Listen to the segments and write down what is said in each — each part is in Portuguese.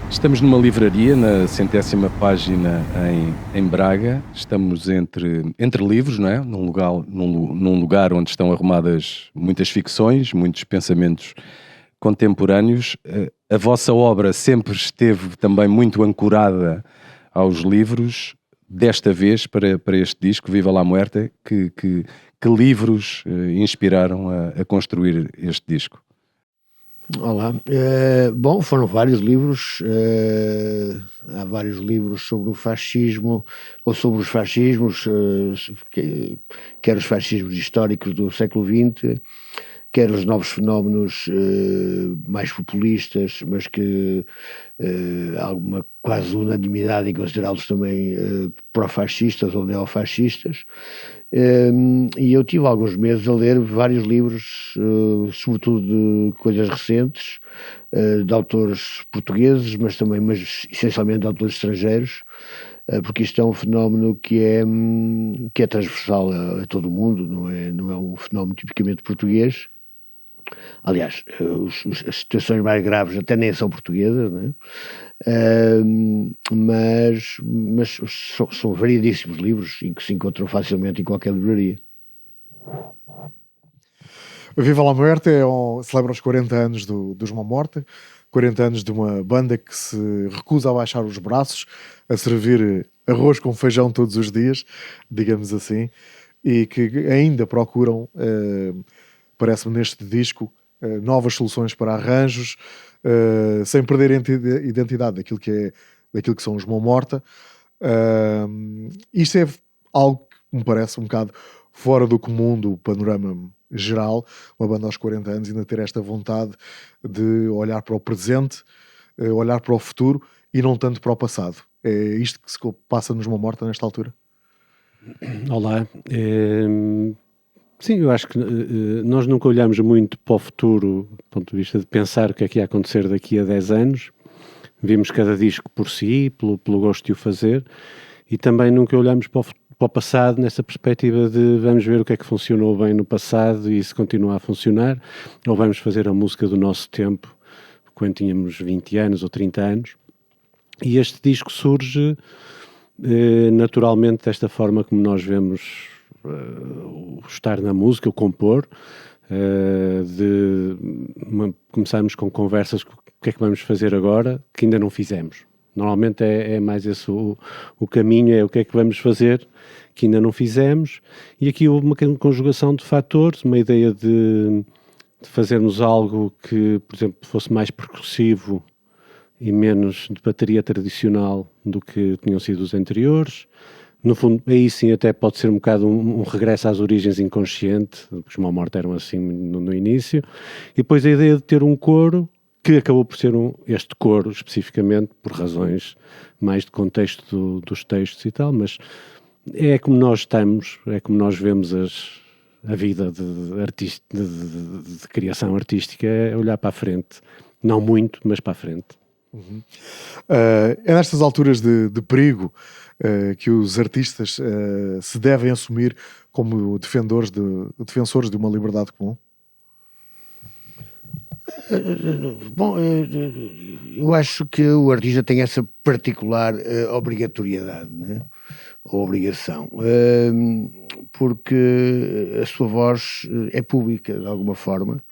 Estamos numa livraria, na 100ª página em Braga. Estamos entre livros, não é? Num lugar onde estão arrumadas muitas ficções, muitos pensamentos contemporâneos. A vossa obra sempre esteve também muito ancorada aos livros. Desta vez, para este disco, Viva la Muerte, que livros inspiraram a construir este disco? Olá, bom, foram vários livros, há vários livros sobre o fascismo, ou sobre os fascismos, quer os fascismos históricos do século XX, quer os novos fenómenos mais populistas, mas que há alguma quase unanimidade em considerá-los também pró-fascistas ou neofascistas. E eu tive alguns meses a ler vários livros, sobretudo de coisas recentes, de autores portugueses, mas essencialmente de autores estrangeiros, porque isto é um fenómeno que é transversal a todo o mundo, não é um fenómeno tipicamente português. Aliás, as situações mais graves até nem são portuguesas, não é? Mas são variedíssimos livros em que se encontram facilmente em qualquer livraria. Viva la Muerte celebra os 40 anos dos Mão Morta, 40 anos de uma banda que se recusa a baixar os braços, a servir arroz com feijão todos os dias, digamos assim, e que ainda procuram, parece-me neste disco, novas soluções para arranjos, sem perder a identidade daquilo que são os Mão Morta. Isto é algo que me parece um bocado fora do comum do panorama geral, uma banda aos 40 anos ainda ter esta vontade de olhar para o presente, olhar para o futuro e não tanto para o passado. É isto que se passa nos Mão Morta nesta altura? Olá. Sim, eu acho que nós nunca olhamos muito para o futuro do ponto de vista de pensar o que é que ia acontecer daqui a 10 anos. Vimos cada disco por si, pelo gosto de o fazer, e também nunca olhamos para o passado nessa perspectiva de vamos ver o que é que funcionou bem no passado e se continua a funcionar, ou vamos fazer a música do nosso tempo quando tínhamos 20 anos ou 30 anos. E este disco surge naturalmente desta forma como nós vemos o estar na música, o compor, começarmos com conversas, o que é que vamos fazer agora, que ainda não fizemos. Normalmente é mais esse o caminho, é o que é que vamos fazer, que ainda não fizemos, e aqui houve uma conjugação de fatores, uma ideia de fazermos algo que, por exemplo, fosse mais percussivo e menos de bateria tradicional do que tinham sido os anteriores. No fundo, aí sim até pode ser um bocado um regresso às origens inconsciente, os Mão Morta eram assim no início, e depois a ideia de ter um coro, que acabou por ser este coro especificamente, por razões mais de contexto dos textos e tal, mas é como nós estamos, é como nós vemos a vida de criação artística, é olhar para a frente, não muito, mas para a frente. Uhum. É nestas alturas de perigo que os artistas se devem assumir como defensores de uma liberdade comum? Bom, eu acho que o artista tem essa particular obrigatoriedade, né? Ou obrigação, porque a sua voz é pública de alguma forma,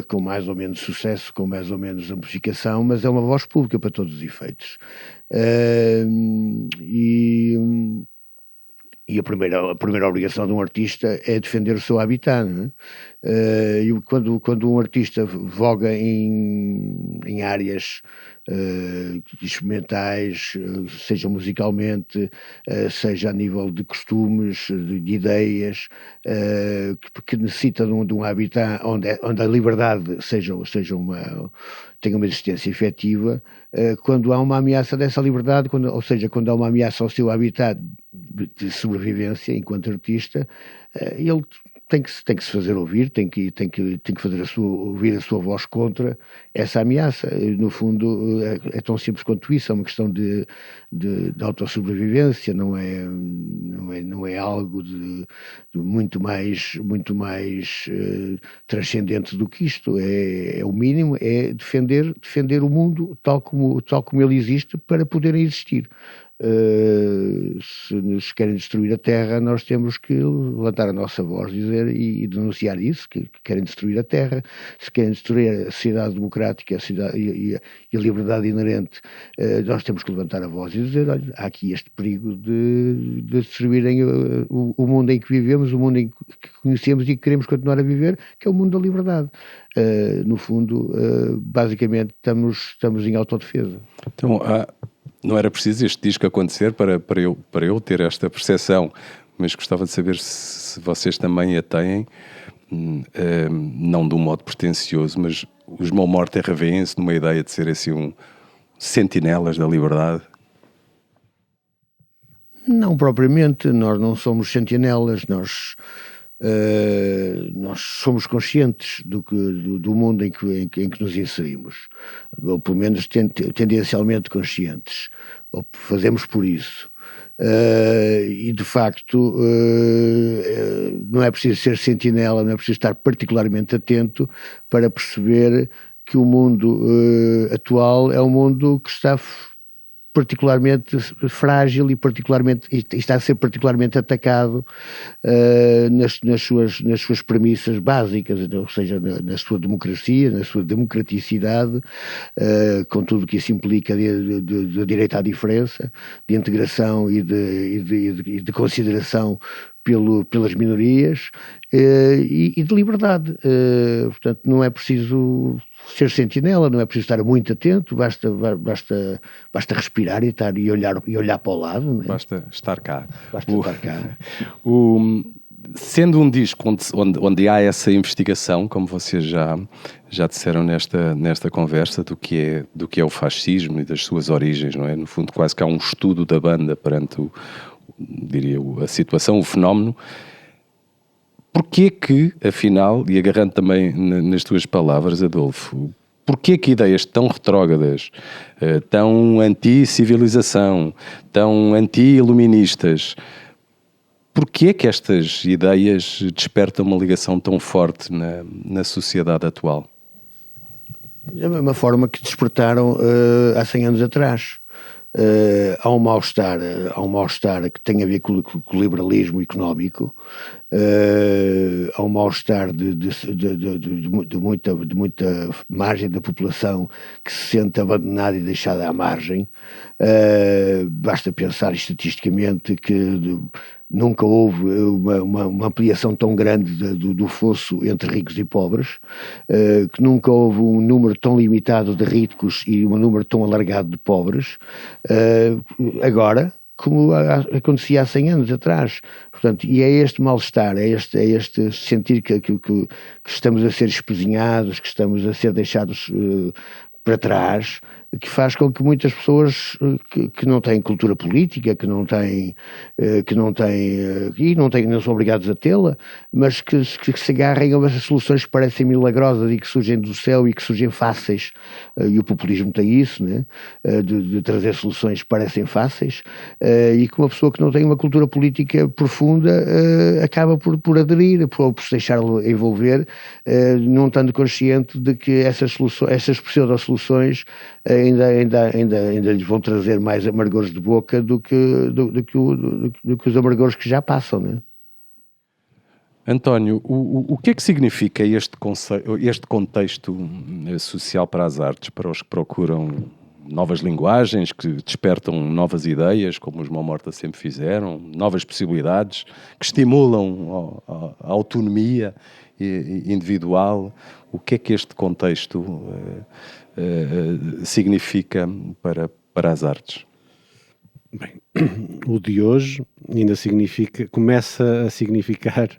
com mais ou menos sucesso, com mais ou menos amplificação, mas é uma voz pública para todos os efeitos. E a primeira obrigação de um artista é defender o seu habitat, não é? E quando um artista voga em áreas experimentais, seja musicalmente, seja a nível de costumes, de ideias, que necessita de um habitat onde a liberdade tenha uma existência efetiva, quando há uma ameaça dessa liberdade, quando há uma ameaça ao seu habitat de sobrevivência enquanto artista, ele tem que se fazer ouvir, tem que fazer ouvir a sua voz contra essa ameaça. No fundo, é tão simples quanto isso, é uma questão de autossobrevivência, não é algo de muito mais transcendente do que isto. É o mínimo, é defender o mundo tal como ele existe para poder existir. Se nos querem destruir a Terra, nós temos que levantar a nossa voz, dizer e denunciar isso, que querem destruir a Terra. Se querem destruir a sociedade democrática, e a liberdade inerente, nós temos que levantar a voz e dizer, olha, há aqui este perigo de destruírem o mundo em que vivemos, o mundo em que conhecemos e que queremos continuar a viver, que é o mundo da liberdade. No fundo, basicamente estamos em autodefesa. Então, não era preciso este disco acontecer para eu ter esta percepção, mas gostava de saber se vocês também a têm, não de um modo pretencioso, mas os Mão Morta revêem-se numa ideia de ser assim sentinelas da liberdade. Não propriamente, nós não somos sentinelas, nós somos conscientes do mundo em que nos inserimos, ou pelo menos tendencialmente conscientes, ou fazemos por isso. E de facto não é preciso ser sentinela, não é preciso estar particularmente atento para perceber que o mundo atual é um mundo que está particularmente frágil e está a ser particularmente atacado nas suas premissas básicas, ou seja, na sua democracia, na sua democraticidade, com tudo o que isso implica de direito à diferença, de integração e de consideração pelas minorias e de liberdade. Portanto, não é preciso ser sentinela, não é preciso estar muito atento, basta respirar e olhar para o lado. Não é? Basta estar cá. Estar cá. Sendo um disco onde há essa investigação, como vocês já disseram nesta conversa, do que é o fascismo e das suas origens, não é? No fundo, quase que há um estudo da banda perante a situação, o fenómeno. Porquê que, afinal, e agarrando também nas tuas palavras, Adolfo, porquê que ideias tão retrógradas, tão anti-civilização, tão anti-iluministas, porquê que estas ideias despertam uma ligação tão forte na sociedade atual? Da mesma forma que despertaram há 100 anos atrás. Há um mal-estar que tem a ver com o liberalismo económico, há um mal-estar de muita margem da população que se sente abandonada e deixada à margem. Basta pensar estatisticamente que nunca houve uma ampliação tão grande do fosso entre ricos e pobres, que nunca houve um número tão limitado de ricos e um número tão alargado de pobres, agora, como acontecia há 100 anos atrás. Portanto, e é este mal-estar, é este sentir que estamos a ser espezinhados, que estamos a ser deixados para trás, que faz com que muitas pessoas que não têm cultura política, que não são obrigados a tê-la, mas que se agarrem a essas soluções que parecem milagrosas e que surgem do céu e que surgem fáceis, e o populismo tem isso, né? De trazer soluções que parecem fáceis, e que uma pessoa que não tem uma cultura política profunda acaba por aderir, por se deixar envolver, não estando consciente de que essas pseudo-soluções ainda lhes vão trazer mais amargores de boca do que os amargores que já passam, né? António, o que é que significa este contexto social para as artes, para os que procuram novas linguagens, que despertam novas ideias, como os Mão Morta sempre fizeram, novas possibilidades, que estimulam a autonomia individual? O que é que este contexto significa para as artes? Bem, o de hoje ainda começa a significar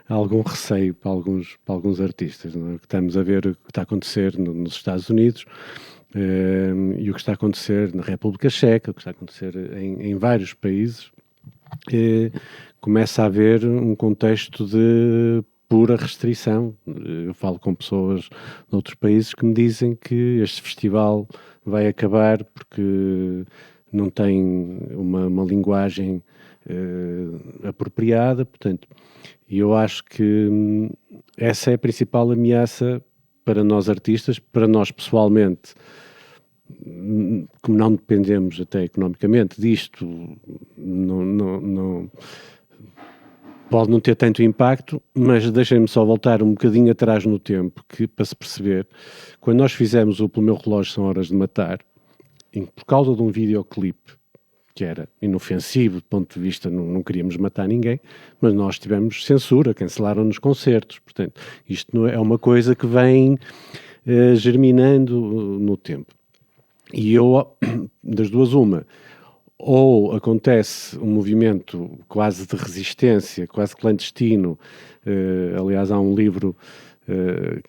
algum receio para alguns artistas, não é? Que estamos a ver o que está a acontecer nos Estados Unidos, e o que está a acontecer na República Checa, o que está a acontecer em vários países. Começa a haver um contexto de pura restrição. Eu falo com pessoas de outros países que me dizem que este festival vai acabar porque não tem uma linguagem apropriada, portanto, e eu acho que essa é a principal ameaça para nós artistas, para nós pessoalmente, como não dependemos até economicamente disto, não pode não ter tanto impacto, mas deixem-me só voltar um bocadinho atrás no tempo, que, para se perceber, quando nós fizemos o Pelo Meu Relógio São Horas de Matar, por causa de um videoclipe que era inofensivo do ponto de vista, não queríamos matar ninguém, mas nós tivemos censura, cancelaram-nos concertos, portanto, isto não é uma coisa que vem germinando no tempo. E eu, das duas uma, ou acontece um movimento quase de resistência, quase clandestino, aliás há um livro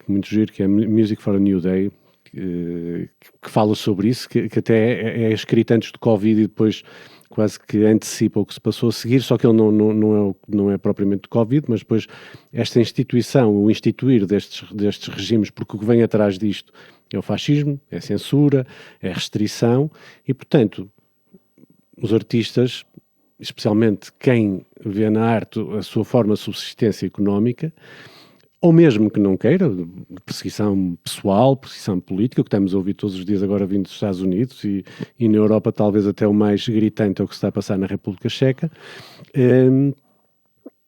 muito giro que é Music for a New Day, que fala sobre isso, que até é escrito antes do Covid e depois quase que antecipa o que se passou a seguir, só que ele não é propriamente do Covid, mas depois esta instituição, o instituir destes regimes, porque o que vem atrás disto é o fascismo, é censura, é restrição, e portanto os artistas, especialmente quem vê na arte a sua forma de subsistência económica, ou mesmo que não queira, perseguição pessoal, perseguição política, o que estamos a ouvir todos os dias agora vindo dos Estados Unidos e na Europa talvez até o mais gritante é o que se está a passar na República Checa,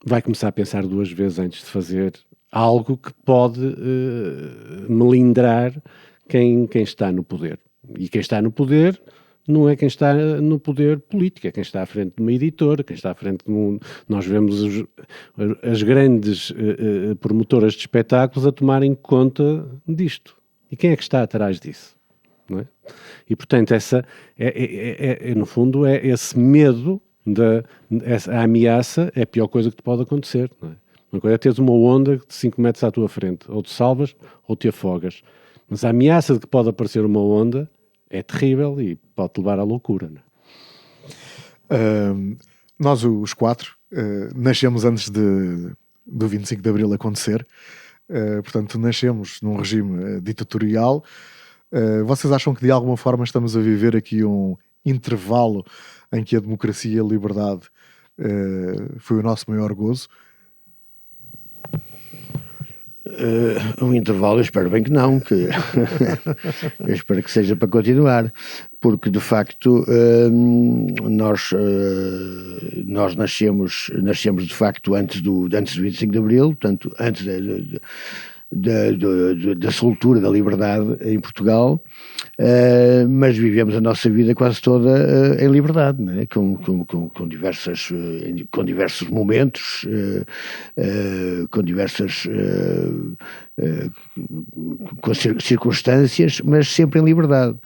vai começar a pensar duas vezes antes de fazer algo que pode melindrar quem está no poder. E quem está no poder não é quem está no poder político, é quem está à frente de uma editora, quem está à frente de um... Nós vemos as grandes promotoras de espetáculos a tomarem conta disto. E quem é que está atrás disso? Não é? E, portanto, essa no fundo, é esse medo, a ameaça é a pior coisa que te pode acontecer. Não é? Uma coisa é teres uma onda de 5 metros à tua frente, ou te salvas ou te afogas. Mas a ameaça de que pode aparecer uma onda é terrível e pode levar à loucura. Não é? Nós, os quatro, nascemos antes do 25 de Abril acontecer. Portanto, nascemos num regime ditatorial. Vocês acham que de alguma forma estamos a viver aqui um intervalo em que a democracia e a liberdade foi o nosso maior gozo? Um intervalo, eu espero bem que não, eu espero que seja para continuar, porque de facto nós nascemos de facto antes do 25 de Abril, portanto antes da soltura da liberdade em Portugal, mas vivemos a nossa vida quase toda em liberdade, né? com diversos momentos, com diversas com circunstâncias, mas sempre em liberdade,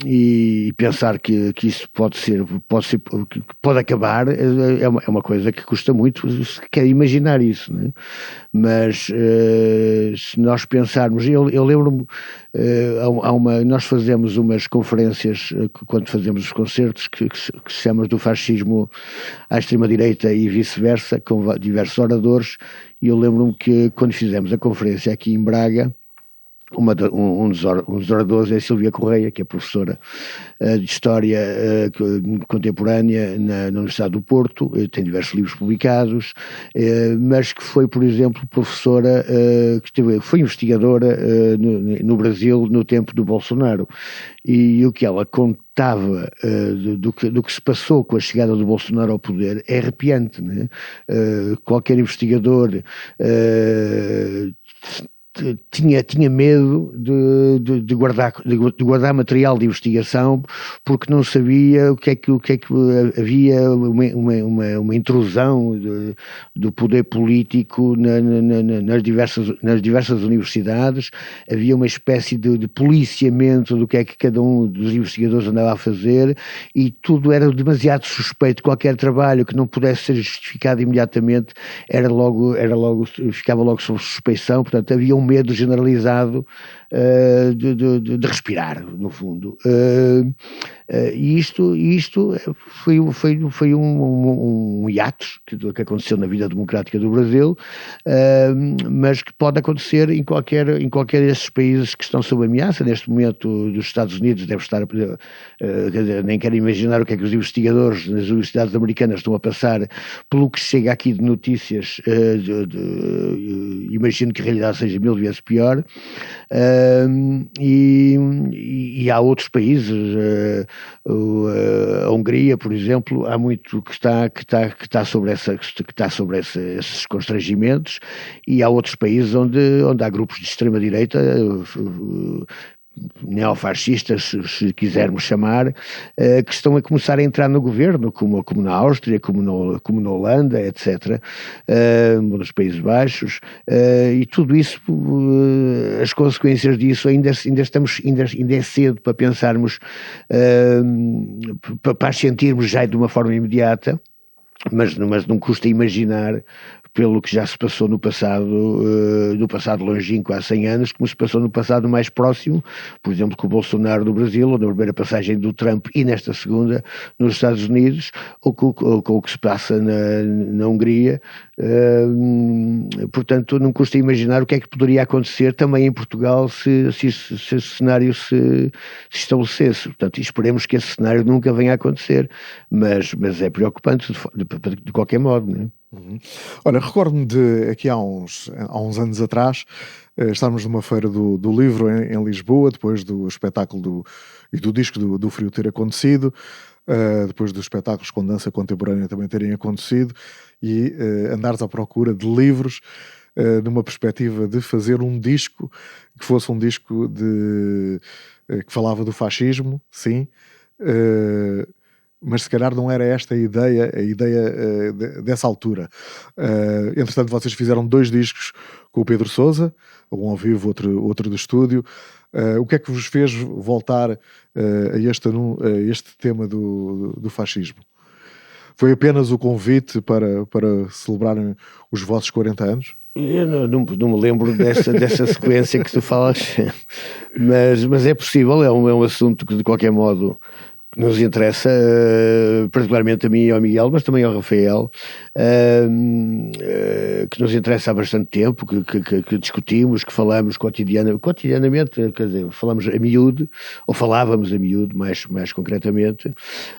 e pensar que isso pode acabar é uma coisa que custa muito, se quer imaginar isso, né? Mas se nós pensarmos, eu lembro-me, nós fazemos umas conferências quando fazemos os concertos que se chama do fascismo à extrema-direita e vice-versa, com diversos oradores, e eu lembro-me que quando fizemos a conferência aqui em Braga, um dos oradores é a Silvia Correia, que é professora de História Contemporânea na Universidade do Porto, tem diversos livros publicados, mas que foi, por exemplo, professora, foi investigadora no Brasil no tempo do Bolsonaro, e o que ela contava do que se passou com a chegada do Bolsonaro ao poder é arrepiante, né? Qualquer investigador tinha medo de guardar material de investigação, porque não sabia o que é que havia uma intrusão do poder político nas diversas universidades. Havia uma espécie de policiamento do que é que cada um dos investigadores andava a fazer, e tudo era demasiado suspeito. Qualquer trabalho que não pudesse ser justificado imediatamente ficava logo sob suspeição. Portanto, havia um medo generalizado de respirar, no fundo. E isto foi um hiatus que aconteceu na vida democrática do Brasil, mas que pode acontecer em qualquer desses países que estão sob ameaça. Neste momento, dos Estados Unidos deve estar, quer dizer, nem quero imaginar o que é que os investigadores nas universidades americanas estão a passar pelo que chega aqui de notícias. Imagino que a realidade seja 1000 vezes pior. E há outros países, a Hungria, por exemplo, há muito que está sobre esses constrangimentos, e há outros países onde há grupos de extrema-direita, neofascistas, se quisermos chamar, que estão a começar a entrar no governo, como na Áustria, como na Holanda, etc., nos Países Baixos, e tudo isso, as consequências disso, ainda é cedo para pensarmos, para as sentirmos já de uma forma imediata, mas não custa imaginar, pelo que já se passou no passado longínquo, há 100 anos, como se passou no passado mais próximo, por exemplo, com o Bolsonaro no Brasil, ou na primeira passagem do Trump, e nesta segunda nos Estados Unidos, ou com o que se passa na Hungria. Portanto, não custa imaginar o que é que poderia acontecer também em Portugal se esse cenário se estabelecesse. Portanto, esperemos que esse cenário nunca venha a acontecer, mas é preocupante de qualquer modo, não é? Olha, recordo-me de aqui há uns anos atrás, estávamos numa feira do livro em Lisboa, depois do espetáculo e do disco do Frio ter acontecido, depois dos espetáculos com dança contemporânea também terem acontecido, e andares à procura de livros numa perspectiva de fazer um disco que fosse um disco que falava do fascismo, sim, mas se calhar não era esta a ideia dessa altura. Entretanto, vocês fizeram 2 discos com o Pedro Sousa, um ao vivo, outro do estúdio. O que é que vos fez voltar a este tema do fascismo? Foi apenas o convite para celebrarem os vossos 40 anos? Eu não me lembro dessa sequência que tu falas, mas é possível, é um assunto que de qualquer modo nos interessa, particularmente a mim e ao Miguel, mas também ao Rafael, que nos interessa há bastante tempo, que discutimos, que falamos cotidianamente, quer dizer, falamos a miúdo, ou falávamos a miúdo, mais concretamente,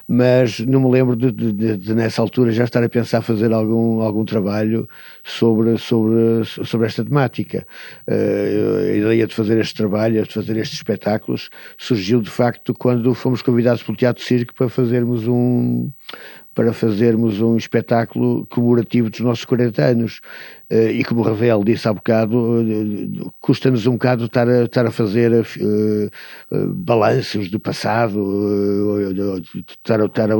mas não me lembro de nessa altura já estar a pensar fazer algum trabalho sobre esta temática. A ideia de fazer este trabalho, de fazer estes espetáculos, surgiu de facto quando fomos convidados pelo Teatro Circo para fazermos um espetáculo comemorativo dos nossos 40 anos. E como o Rafael disse há bocado, custa-nos um bocado estar a fazer balanços do passado, estar a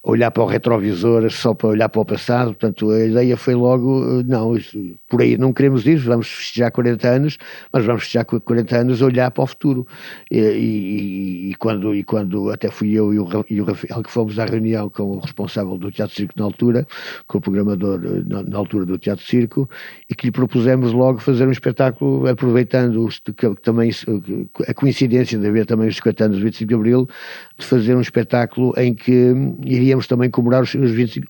olhar para o retrovisor só para olhar para o passado. Portanto, a ideia foi logo, não, por aí não queremos ir, vamos festejar 40 anos, mas vamos festejar 40 anos a olhar para o futuro. E quando até fui eu e o Rafael que fomos à reunião com o responsável do Teatro Circo na altura, com o programador na altura do Teatro Circo, e que lhe propusemos logo fazer um espetáculo, aproveitando também a coincidência de haver também os 50 anos do 25 de Abril, de fazer um espetáculo em que iríamos também comemorar o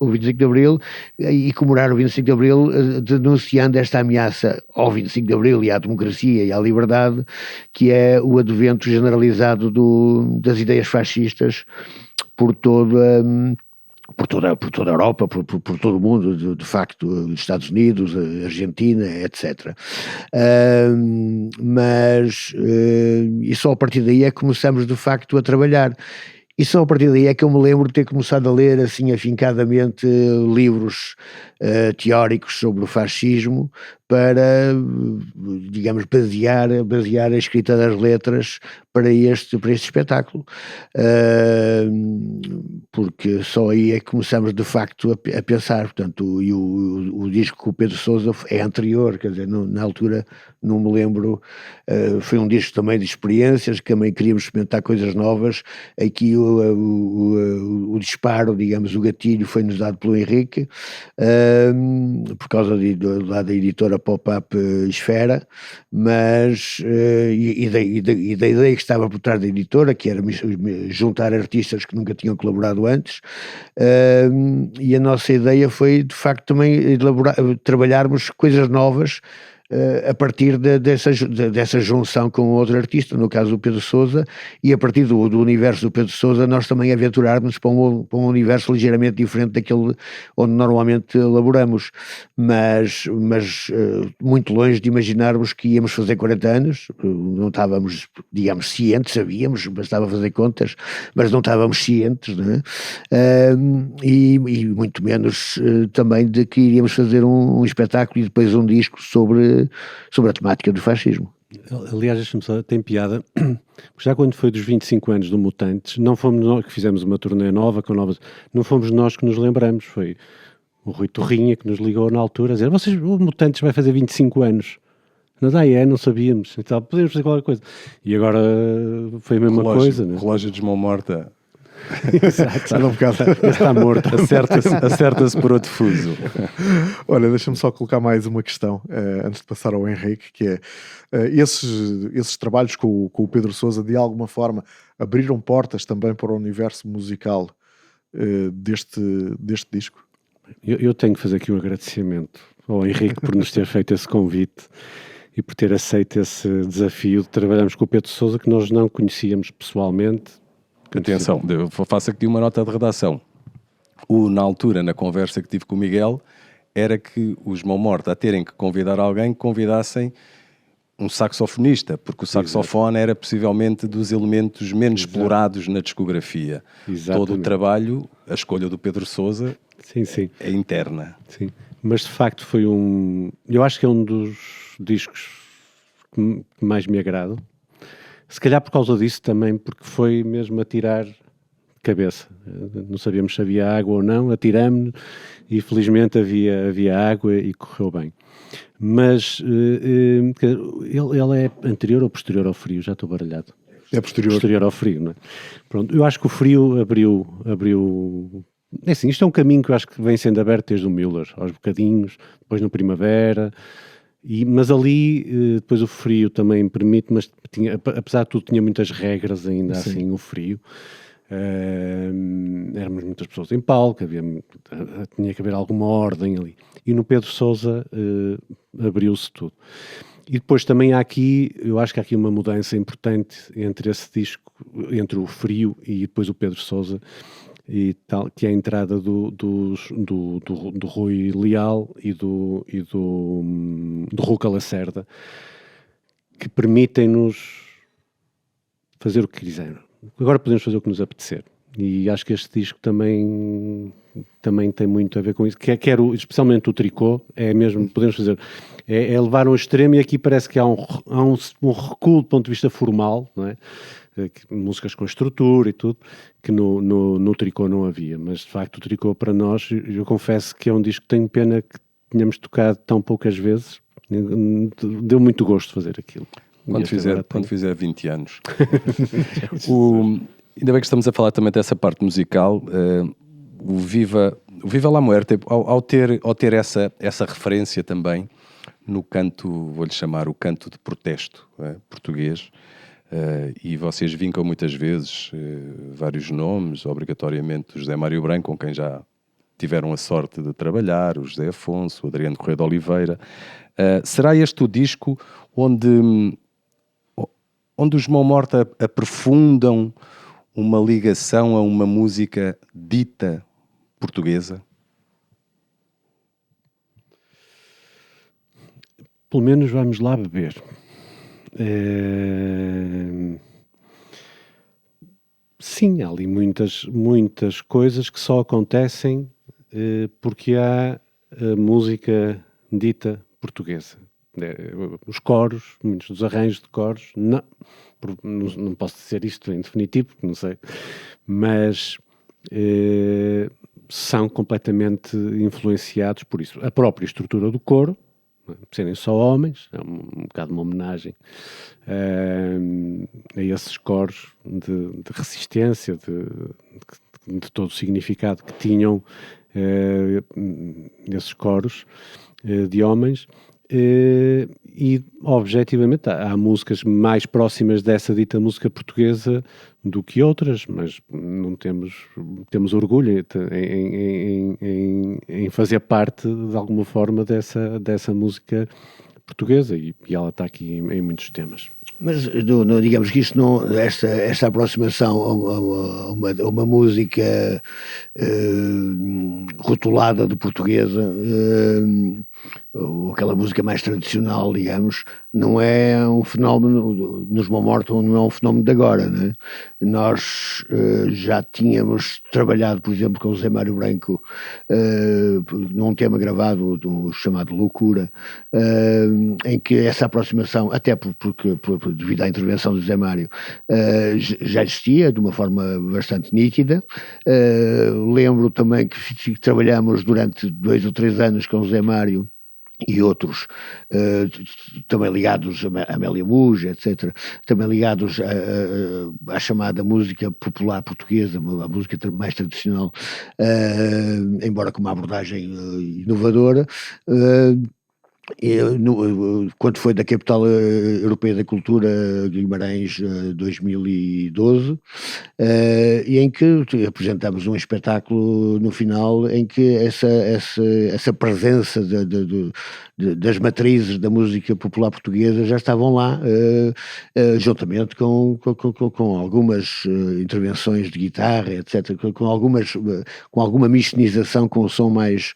25 de Abril e comemorar o 25 de Abril denunciando esta ameaça ao 25 de Abril e à democracia e à liberdade, que é o advento generalizado das ideias fascistas por toda a Europa, por todo o mundo, de facto, Estados Unidos, Argentina, etc. E só a partir daí é que começamos de facto a trabalhar. E só a partir daí é que eu me lembro de ter começado a ler assim afincadamente livros teóricos sobre o fascismo para, digamos, basear a escrita das letras para este espetáculo, porque só aí é que começamos de facto a pensar. Portanto, e o disco com o Pedro Sousa é anterior, quer dizer, na altura não me lembro, foi um disco também de experiências, que também queríamos experimentar coisas novas. Aqui o disparo, digamos, o gatilho foi-nos dado pelo Henrique, por causa da editora pop-up Esfera, mas e da ideia que estava por trás da editora, que era juntar artistas que nunca tinham colaborado antes, e a nossa ideia foi de facto também trabalharmos coisas novas a partir dessa junção com outro artista, no caso do Pedro Sousa, e a partir do universo do Pedro Sousa nós também aventurarmos para um universo ligeiramente diferente daquele onde normalmente elaboramos, mas muito longe de imaginarmos que íamos fazer 40 anos, não estávamos, digamos, cientes, sabíamos, bastava fazer contas, mas não estávamos cientes, não é? E muito menos também de que iríamos fazer um espetáculo e depois um disco sobre a temática do fascismo. Aliás, deixa-me só, tem piada, porque já quando foi dos 25 anos do Mutantes, não fomos nós que fizemos uma turnê nova, com novas, não fomos nós que nos lembramos, foi o Rui Torrinha que nos ligou na altura a dizer, o Mutantes vai fazer 25 anos. Nós, não sabíamos, então, podemos fazer qualquer coisa. E agora foi a mesma coisa. Né? Relógio de mão morta. Exato. Está morto. Acerta-se por outro fuso. Olha, deixa-me só colocar mais uma questão antes de passar ao Henrique, que é esses trabalhos com o Pedro Sousa de alguma forma abriram portas também para o universo musical deste disco? Eu tenho que fazer aqui um agradecimento ao Henrique por nos ter feito esse convite e por ter aceito esse desafio de trabalharmos com o Pedro Sousa, que nós não conhecíamos pessoalmente. Atenção, eu faço aqui uma nota de redação. Na altura, na conversa que tive com o Miguel, era que os Mão Morta, a terem que convidar alguém, convidassem um saxofonista, porque o saxofone era possivelmente dos elementos menos explorados na discografia. Exatamente. Todo o trabalho, a escolha do Pedro Sousa é interna. Sim, mas de facto foi eu acho que é um dos discos que mais me agrada. Se calhar por causa disso também, porque foi mesmo a tirar cabeça. Não sabíamos se havia água ou não, atiramos-nos e felizmente havia água e correu bem. Mas ele é anterior ou posterior ao frio? Já estou baralhado. É posterior. Posterior ao frio, não é? Pronto, eu acho que o frio abriu... É assim, isto é um caminho que eu acho que vem sendo aberto desde o Müller, aos bocadinhos, depois no Primavera... mas ali, depois o frio também permite, mas apesar de tudo tinha muitas regras ainda. Sim. Assim, o frio. Éramos muitas pessoas em palco, tinha que haver alguma ordem ali. E no Pedro Sousa abriu-se tudo. E depois também eu acho que há aqui uma mudança importante entre esse disco, entre o frio e depois o Pedro Sousa, e tal, que é a entrada do Rui Leal e do Ruca Lacerda, que permitem-nos fazer o que quisermos. Agora podemos fazer o que nos apetecer. E acho que este disco também tem muito a ver com isso. Especialmente o tricô, é mesmo, podemos fazer, é levar um extremo, e aqui parece que há um recuo do ponto de vista formal, não é? Músicas com estrutura e tudo, que no tricô não havia, mas de facto o tricô para nós, eu confesso que é um disco que tenho pena que tenhamos tocado tão poucas vezes, deu muito gosto fazer aquilo. Quando fizer 20 anos. Ainda bem que estamos a falar também dessa parte musical. O Viva La Muerte, ao ter essa referência também no canto, vou-lhe chamar o canto de protesto português, e vocês vincam muitas vezes vários nomes, obrigatoriamente o José Mário Branco, com quem já tiveram a sorte de trabalhar, o José Afonso, o Adriano Correia de Oliveira. Será este o disco onde os Mão Morta aprofundam uma ligação a uma música dita portuguesa? Pelo menos vamos lá beber. Sim, há ali muitas coisas que só acontecem porque há a música dita portuguesa. Os coros, muitos dos arranjos de coros, não posso dizer isto em definitivo, porque não sei, mas são completamente influenciados por isso. A própria estrutura do coro, serem só homens, é um bocado uma homenagem a esses coros de resistência, de todo o significado que tinham esses coros de homens. E objetivamente há músicas mais próximas dessa dita música portuguesa do que outras, mas não temos orgulho em fazer parte de alguma forma dessa música portuguesa, e ela está aqui em muitos temas. Mas digamos que isto não, esta aproximação a uma música rotulada de portuguesa, ou aquela música mais tradicional, digamos, não é um fenómeno, nos Mão Morta não é um fenómeno de agora, né? Nós já tínhamos trabalhado, por exemplo, com o Zé Mário Branco num tema gravado chamado Loucura, em que essa aproximação, até porque devido à intervenção do Zé Mário, já existia de uma forma bastante nítida. Lembro também que trabalhamos durante 2 ou 3 anos com o Zé Mário e outros também ligados a Amélia Muja, etc., também ligados à chamada música popular portuguesa, a música mais tradicional, embora com uma abordagem inovadora. Quando foi da Capital Europeia da Cultura, Guimarães, 2012, e em que apresentámos um espetáculo no final em que essa presença das matrizes da música popular portuguesa já estavam lá, juntamente com algumas intervenções de guitarra, etc., com alguma mistinização com o som mais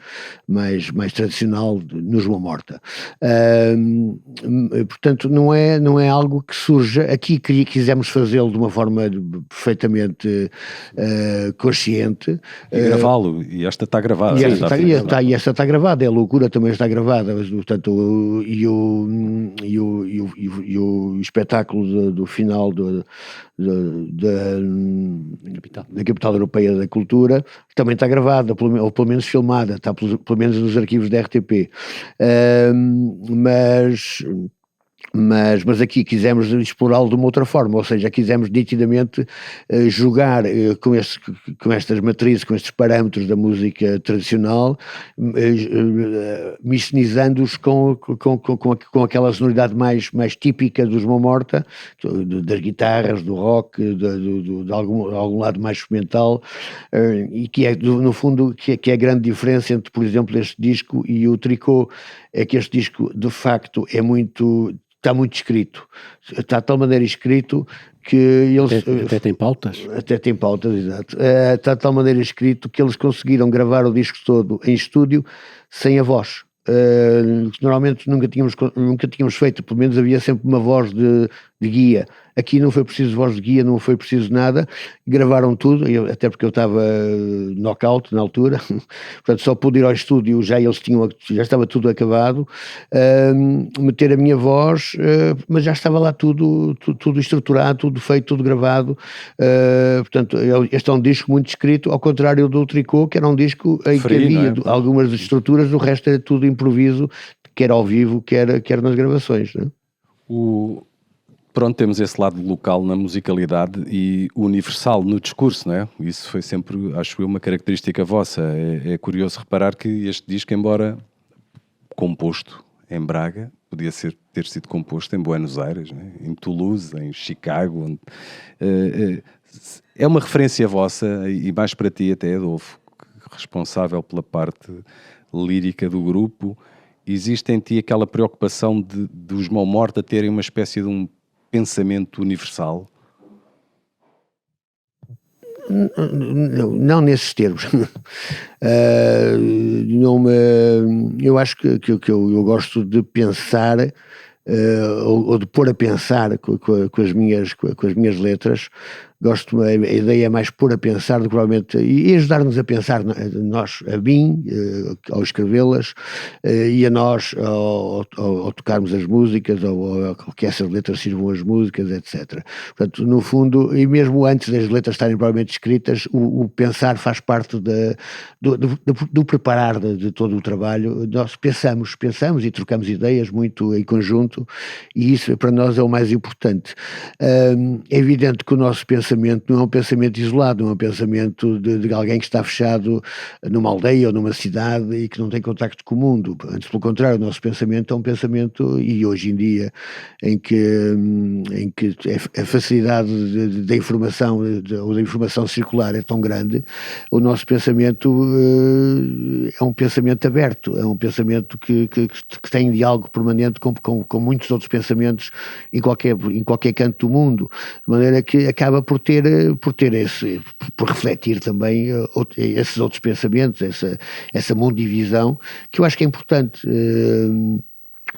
tradicional nos Mão Morta. Portanto, não é algo que surja aqui. Quisemos fazê-lo de uma forma perfeitamente consciente. E gravá-lo, e esta está gravada. E esta está gravada, a Loucura também está gravada, portanto, e o espetáculo do final da Capital Europeia da Cultura também está gravada, ou pelo menos filmada, está pelo menos nos arquivos da RTP. Mas aqui quisemos explorá-lo de uma outra forma, ou seja, quisemos nitidamente jogar com estas matrizes, com estes parâmetros da música tradicional, miscinizando-os com aquela sonoridade mais típica dos Mão Morta, das guitarras, do rock, de algum lado mais experimental, e que é, no fundo, que é a grande diferença entre, por exemplo, este disco e o Tricô. É que este disco, de facto, está muito escrito, está de tal maneira escrito que eles... Até tem pautas? Até tem pautas, exato. Está de tal maneira escrito que eles conseguiram gravar o disco todo em estúdio sem a voz. Normalmente nunca tínhamos feito, pelo menos havia sempre uma voz de guia. Aqui não foi preciso voz de guia, não foi preciso nada, gravaram tudo, até porque eu estava knockout na altura, portanto só pude ir ao estúdio, já estava tudo acabado, meter a minha voz, mas já estava lá tudo estruturado, tudo feito, tudo gravado. Portanto, este é um disco muito escrito, ao contrário do Tricô, que era um disco em que havia algumas estruturas, o resto era tudo improviso, quer ao vivo, quer nas gravações, né? Pronto, temos esse lado local na musicalidade e universal no discurso, não é? Isso foi sempre, acho eu, uma característica vossa. É curioso reparar que este disco, embora composto em Braga, podia ter sido composto em Buenos Aires, não é? Em Toulouse, em Chicago. É uma referência vossa, e mais para ti até, Adolfo, responsável pela parte lírica do grupo. Existe em ti aquela preocupação dos Mão Morta terem uma espécie de um pensamento universal? Não nesses termos. Eu acho que eu gosto de pensar, ou de pôr a pensar com as minhas letras. Gosto, a ideia é mais pôr a pensar do que provavelmente, e ajudar-nos a pensar, nós, a mim, ao escrevê-las, e a nós ao tocarmos as músicas, ou que essas letras sirvam as músicas, etc. Portanto, no fundo, e mesmo antes das letras estarem provavelmente escritas, o pensar faz parte do preparar de todo o trabalho. Nós pensamos e trocamos ideias muito em conjunto, e isso para nós é o mais importante. É evidente que o nosso pensamento pensamento não é um pensamento isolado, não é um pensamento de alguém que está fechado numa aldeia ou numa cidade e que não tem contacto com o mundo. Antes, pelo contrário, o nosso pensamento é um pensamento, e hoje em dia, em que a facilidade da informação ou da informação circular é tão grande, o nosso pensamento é um pensamento aberto, é um pensamento que tem diálogo permanente com muitos outros pensamentos em qualquer canto do mundo, de maneira que acaba por refletir também esses outros pensamentos, essa mundivisão, que eu acho que é importante.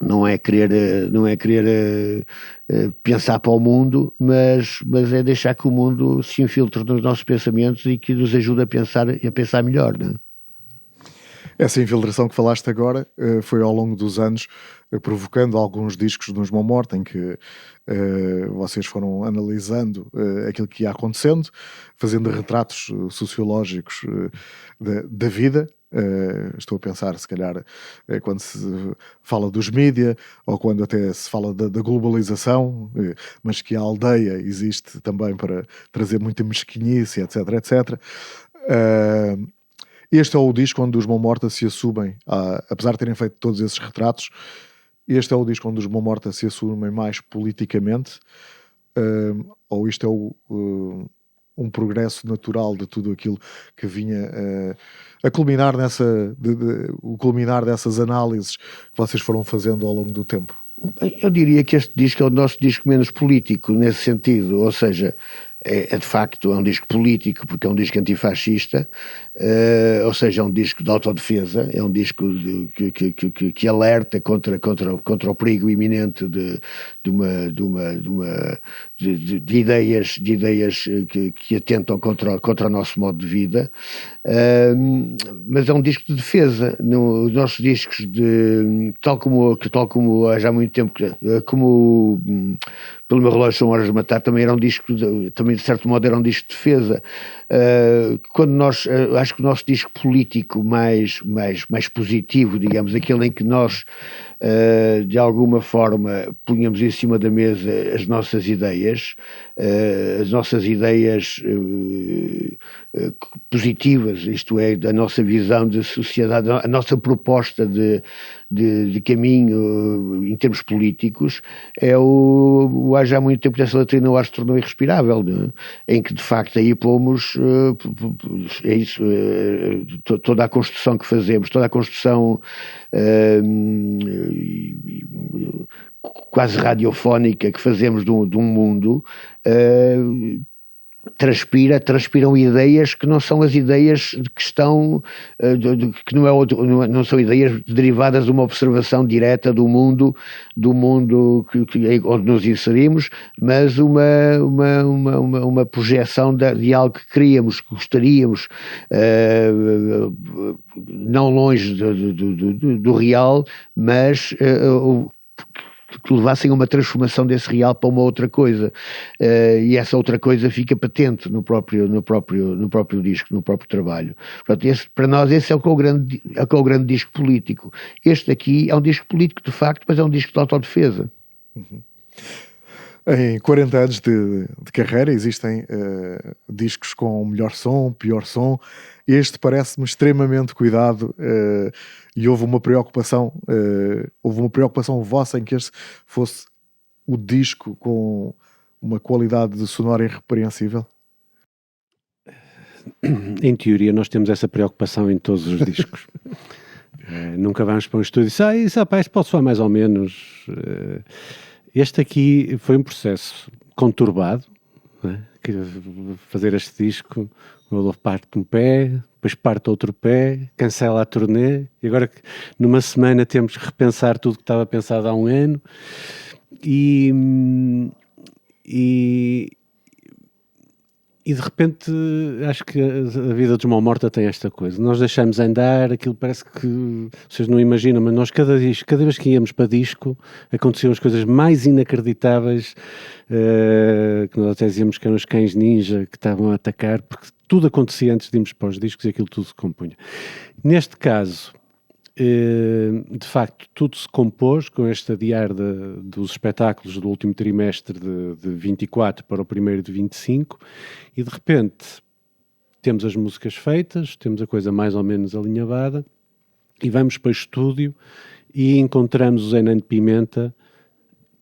Não é querer pensar para o mundo, mas é deixar que o mundo se infiltre nos nossos pensamentos e que nos ajude a pensar melhor, não é? Essa infiltração que falaste agora foi ao longo dos anos provocando alguns discos nos Mão Morta, em que vocês foram analisando aquilo que ia acontecendo, fazendo retratos sociológicos da vida. Estou a pensar, se calhar, quando se fala dos mídia ou quando até se fala da globalização, mas que a aldeia existe também para trazer muita mesquinhice, etc, etc. Este é o disco onde os Mão Morta se assumem, apesar de terem feito todos esses retratos, este é o disco onde os Mão Morta se assumem mais politicamente, ou isto é um progresso natural de tudo aquilo que vinha a culminar o culminar dessas análises que vocês foram fazendo ao longo do tempo? Eu diria que este disco é o nosso disco menos político nesse sentido, ou seja, de facto é um disco político porque é um disco antifascista, ou seja, é um disco de autodefesa, é um disco que alerta contra o perigo iminente de ideias que atentam contra o nosso modo de vida, mas é um disco de defesa. Os nossos discos, tal como há já muito tempo, como Pelo Meu Relógio São Horas de Matar, também era um disco, também de certo modo era um disco de defesa. Quando acho que o nosso disco político mais positivo, digamos, aquele em que nós de alguma forma punhamos em cima da mesa as nossas ideias positivas, isto é, a nossa visão de sociedade, a nossa proposta de caminho em termos políticos, há já muito tempo dessa latrina o ar se tornou irrespirável, né? Em que de facto aí pomos é isso, toda a construção que fazemos, toda a construção quase radiofónica que fazemos de um mundo, transpiram ideias que não são as ideias que estão, que não são ideias derivadas de uma observação direta do mundo onde nos inserimos, mas uma projeção de algo que queríamos, que gostaríamos, não longe do real, mas que levassem a uma transformação desse real para uma outra coisa, e essa outra coisa fica patente no próprio disco, no próprio trabalho. Portanto, para nós esse é o que é o grande disco político. Este aqui é um disco político de facto, mas é um disco de autodefesa. Uhum. Em 40 anos de carreira existem discos com melhor som, pior som. Este parece-me extremamente cuidado, e houve uma preocupação vossa em que este fosse o disco com uma qualidade de sonora irrepreensível? Em teoria nós temos essa preocupação em todos os discos. Nunca vamos para um estúdio e isso pode soar mais ou menos. Este aqui foi um processo conturbado, né? Fazer este disco, o Adolfo parte um pé, depois parte outro pé, cancela a turnê, e agora numa semana temos que repensar tudo que estava pensado há um ano, e de repente acho que a vida dos Mão Morta tem esta coisa, nós deixamos andar, aquilo parece que vocês não imaginam, mas nós cada vez que íamos para disco aconteciam as coisas mais inacreditáveis, que nós até dizíamos que eram os cães ninja que estavam a atacar, porque tudo acontecia antes de irmos para os discos e aquilo tudo se compunha. Neste caso de facto, tudo se compôs com este adiar dos espetáculos do último trimestre de 24 para o primeiro de 25, e de repente temos as músicas feitas, temos a coisa mais ou menos alinhavada, e vamos para o estúdio e encontramos o Zé Nando Pimenta,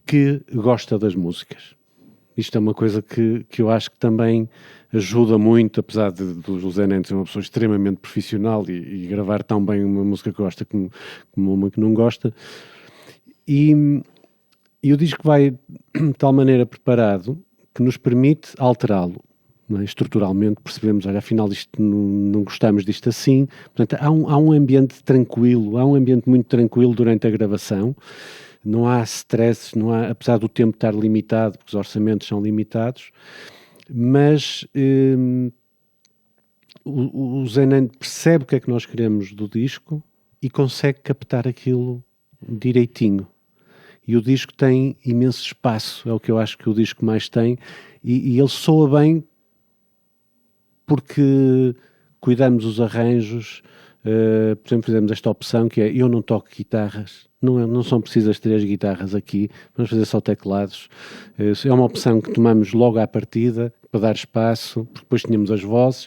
que gosta das músicas. Isto é uma coisa que eu acho que também ajuda muito, apesar do Zé Nando ser uma pessoa extremamente profissional e gravar tão bem uma música que gosta como uma que não gosta. E o disco vai de tal maneira preparado que nos permite alterá-lo. Não é? Estruturalmente percebemos, olha, afinal isto não gostamos disto assim. Portanto, há um ambiente tranquilo, há um ambiente muito tranquilo durante a gravação. Não há stress, não há, apesar do tempo estar limitado, porque os orçamentos são limitados, mas o Zé Nando percebe o que é que nós queremos do disco e consegue captar aquilo direitinho. E o disco tem imenso espaço, é o que eu acho que o disco mais tem, e ele soa bem porque cuidamos dos arranjos. Por exemplo, fizemos esta opção que é: eu não toco guitarras, não são precisas 3 guitarras aqui, vamos fazer só teclados. É uma opção que tomamos logo à partida para dar espaço, porque depois tínhamos as vozes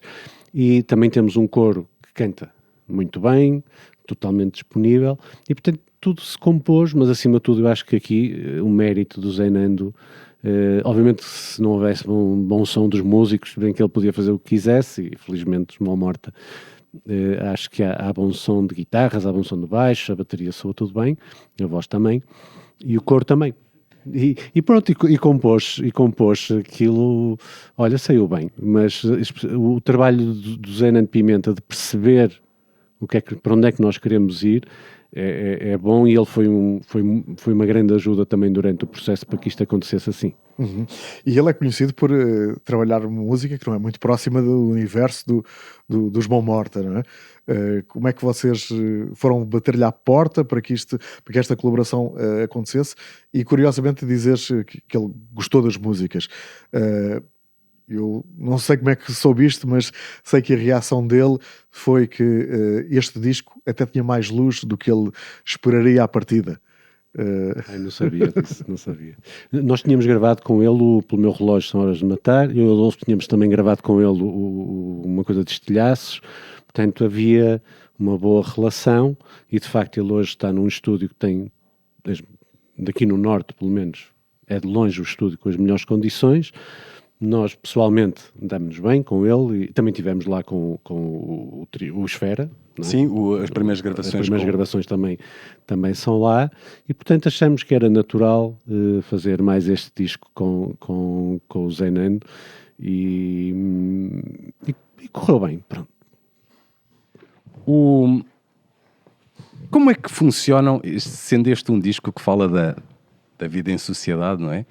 e também temos um coro que canta muito bem, totalmente disponível, e portanto tudo se compôs, mas acima de tudo eu acho que aqui o mérito do Zé Nando, obviamente se não houvesse um bom som dos músicos, bem que ele podia fazer o que quisesse, e felizmente os Mão Morta, acho que há bom som de guitarras, há bom som de baixo, a bateria soa tudo bem, a voz também, e o coro também. E pronto, e compôs aquilo, olha, saiu bem, mas o trabalho do Zé Nando Pimenta de perceber para onde é que nós queremos ir é bom, e ele foi uma grande ajuda também durante o processo para que isto acontecesse assim. Uhum. E ele é conhecido por trabalhar música que não é muito próxima do universo dos Mão Morta, não é? Como é que vocês foram bater-lhe à porta para que esta colaboração acontecesse? E curiosamente dizeres que ele gostou das músicas. Eu não sei como é que soube isto, mas sei que a reação dele foi que este disco até tinha mais luz do que ele esperaria à partida. Não sabia disso, não sabia. Nós tínhamos gravado com ele Pelo Meu Relógio São Horas de Matar, e eu e o Adolfo tínhamos também gravado com ele uma coisa de estilhaços, portanto havia uma boa relação, e de facto ele hoje está num estúdio que tem, daqui no norte pelo menos, é de longe o estúdio com as melhores condições. Nós, pessoalmente, damos-nos bem com ele, e também estivemos lá com o Esfera. Não é? Sim, as primeiras gravações. As primeiras gravações também são lá, e portanto achamos que era natural fazer mais este disco com o Zé Nando, e correu bem, pronto. Como é que funcionam, sendo este um disco que fala da vida em sociedade, não é?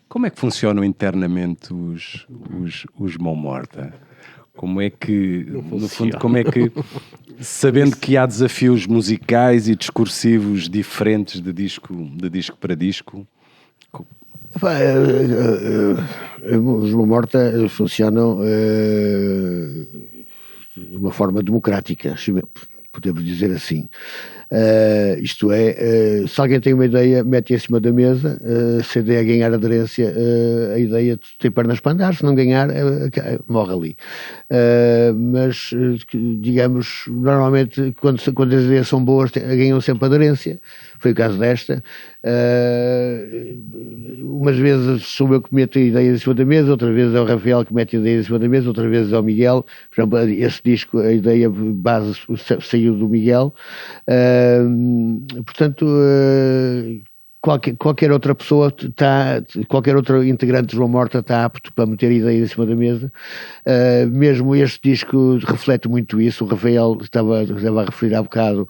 Como é que funcionam internamente os Mão Morta? Como é que, no fundo, sabendo que há desafios musicais e discursivos diferentes de disco para disco? Os Mão Morta funcionam de uma forma democrática, podemos dizer assim. Isto é, se alguém tem uma ideia, mete em cima da mesa, se a ideia ganhar aderência, a ideia tem pernas para andar, se não ganhar, morre ali. Mas, digamos, normalmente, quando as ideias são boas, ganham sempre aderência. Foi o caso desta. Umas vezes sou eu que meto ideias em cima da mesa, outras vezes é o Rafael que mete ideias em cima da mesa, outras vezes é o Miguel. Por exemplo, esse disco, a ideia base saiu do Miguel. Portanto, qualquer outra pessoa qualquer outro integrante de João Morta está apto para meter ideias em cima da mesa. Mesmo este disco reflete muito isso. O Rafael estava a referir há bocado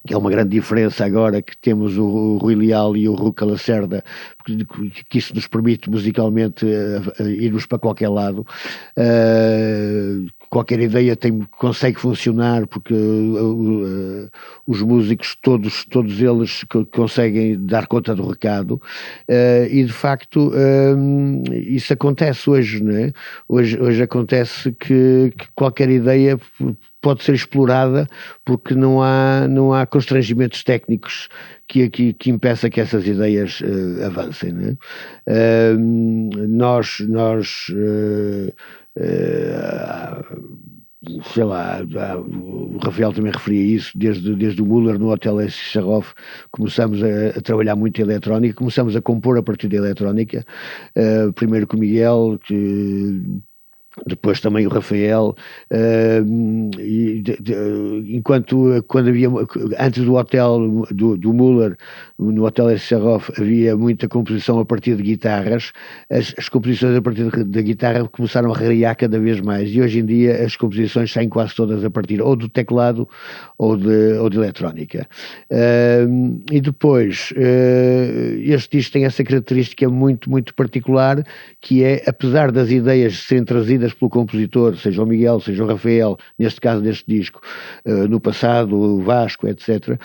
que é uma grande diferença agora que temos o Rui Leal e o Ruca Lacerda, que isso nos permite musicalmente irmos para qualquer lado, qualquer ideia consegue funcionar porque os músicos, todos eles conseguem dar conta do recado, e de facto isso acontece hoje, não é? Hoje acontece que qualquer ideia pode ser explorada porque não há constrangimentos técnicos que impeça que essas ideias avancem, não é? Sei lá, o Rafael também referia isso, desde o Müller no Hotel Echarov começamos a trabalhar muito em eletrónica, começamos a compor a partir da eletrónica, primeiro com o Miguel, depois também o Rafael, quando havia, antes do hotel do Müller, no Hotel Echarov, havia muita composição a partir de guitarras. As composições a partir da guitarra começaram a rarear cada vez mais, e hoje em dia as composições saem quase todas a partir ou do teclado ou de eletrónica. E depois este disco tem essa característica muito, muito particular, que é, apesar das ideias serem trazidas pelo compositor, seja o Miguel, seja o Rafael, neste caso deste disco, no passado, o Vasco, etc.,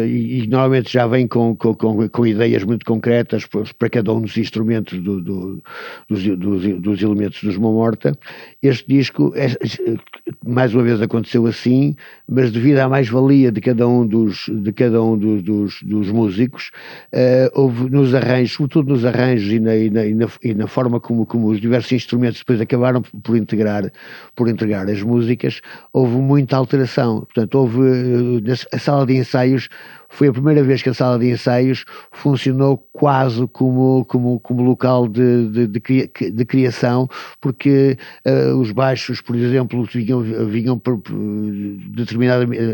e normalmente já vem com ideias muito concretas para cada um dos instrumentos dos elementos dos Mão Morta. Este disco, mais uma vez aconteceu assim, mas devido à mais-valia de cada um dos músicos, houve nos arranjos, sobretudo nos arranjos e na forma como os diversos instrumentos depois acabaram por integrar as músicas, houve muita alteração. Portanto, a sala de ensaios foi a primeira vez que a sala de ensaios funcionou quase como local de criação, porque os baixos, por exemplo,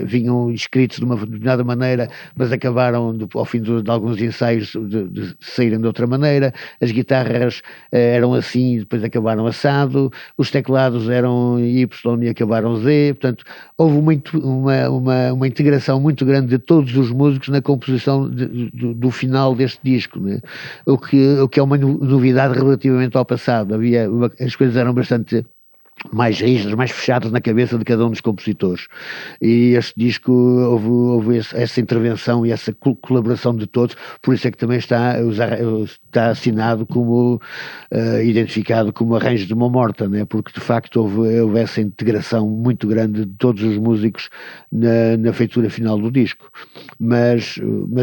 vinham escritos de uma determinada maneira, mas acabaram, ao fim de alguns ensaios, de saírem de outra maneira. As guitarras eram assim e depois acabaram assado, os teclados eram Y e acabaram Z. Portanto, houve uma integração muito grande de todos os músicos na composição do final deste disco, né? O que é uma novidade relativamente ao passado. As coisas eram bastante mais rígidas, mais fechadas na cabeça de cada um dos compositores, e este disco houve essa intervenção e essa colaboração de todos. Por isso é que também está assinado como identificado como arranjo de Mão Morta, né? Porque de facto houve essa integração muito grande de todos os músicos na feitura final do disco. Mas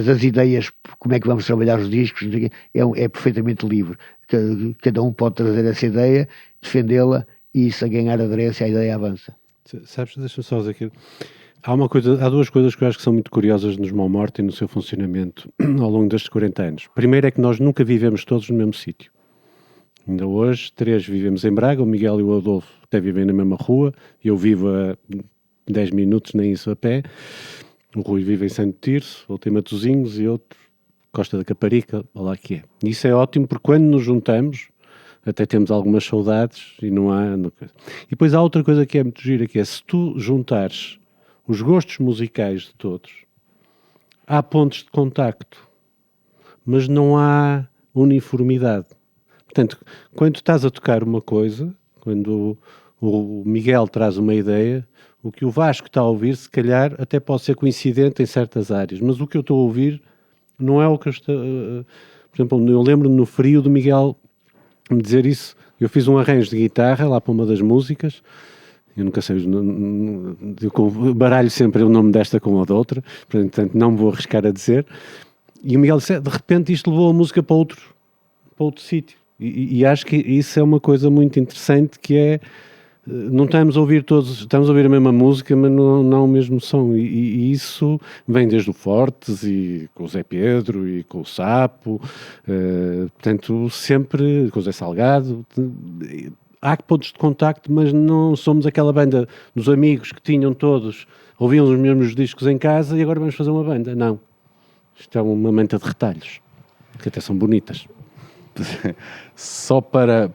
as ideias, como é que vamos trabalhar os discos, é perfeitamente livre. Cada um pode trazer essa ideia, defendê-la, e isso, a ganhar aderência, a ideia avança. Sabes, deixa-me só dizer aqui. Há duas coisas que eu acho que são muito curiosas nos Mão Morta e no seu funcionamento ao longo destes 40 anos. Primeiro é que nós nunca vivemos todos no mesmo sítio. Ainda hoje, 3 vivemos em Braga, o Miguel e o Adolfo até vivem na mesma rua, eu vivo a 10 minutos, nem isso a pé. O Rui vive em Santo Tirso, outro em Matosinhos e outro Costa da Caparica, olha lá que é. Isso é ótimo porque quando nos juntamos até temos algumas saudades e não há... E depois há outra coisa que é muito gira, que é, se tu juntares os gostos musicais de todos, há pontos de contacto, mas não há uniformidade. Portanto, quando estás a tocar uma coisa, quando o Miguel traz uma ideia, o que o Vasco está a ouvir, se calhar, até pode ser coincidente em certas áreas, mas o que eu estou a ouvir não é o que eu estou... Por exemplo, eu lembro-me no Frio do Miguel me dizer isso. Eu fiz um arranjo de guitarra lá para uma das músicas, eu nunca sei, eu baralho sempre o nome desta com a da outra, portanto não me vou arriscar a dizer, e o Miguel disse, de repente isto levou a música para outro sítio, e acho que isso é uma coisa muito interessante, que é, não estamos a ouvir todos, estamos a ouvir a mesma música, mas não o mesmo som, e isso vem desde o Fortes, e com o Zé Pedro, e com o Sapo, portanto, sempre com o Zé Salgado. Há pontos de contacto, mas não somos aquela banda dos amigos que tinham todos, ouviam os mesmos discos em casa e agora vamos fazer uma banda. Não. Isto é uma manta de retalhos, que até são bonitas. Só para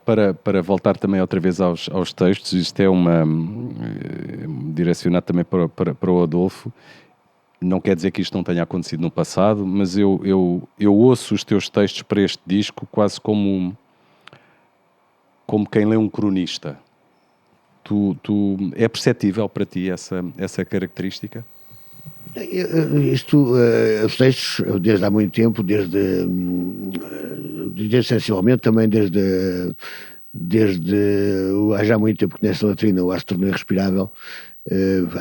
voltar também outra vez aos textos, isto é direcionado também para o Adolfo. Não quer dizer que isto não tenha acontecido no passado, mas eu ouço os teus textos para este disco quase como quem lê um cronista. É perceptível para ti essa característica? Os textos, desde há muito tempo, desde essencialmente também desde há já muito tempo que nessa latrina o ar se tornou irrespirável.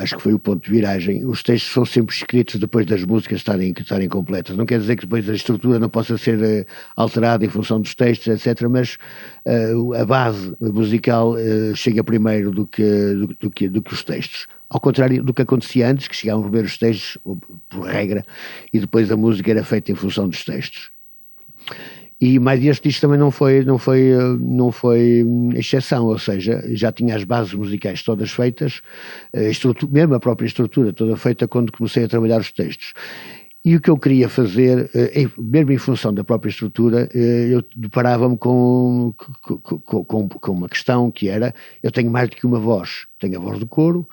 Acho que foi o ponto de viragem. Os textos são sempre escritos depois das músicas estarem completas. Não quer dizer que depois a estrutura não possa ser alterada em função dos textos, etc. Mas a base musical chega primeiro do que os textos. Ao contrário do que acontecia antes, que chegavam primeiro os textos, por regra, e depois a música era feita em função dos textos. Mas este disco também não foi exceção, ou seja, já tinha as bases musicais todas feitas, mesmo a própria estrutura toda feita quando comecei a trabalhar os textos. E o que eu queria fazer, mesmo em função da própria estrutura, eu deparava-me com uma questão que era: eu tenho mais do que uma voz. Tenho a voz do coro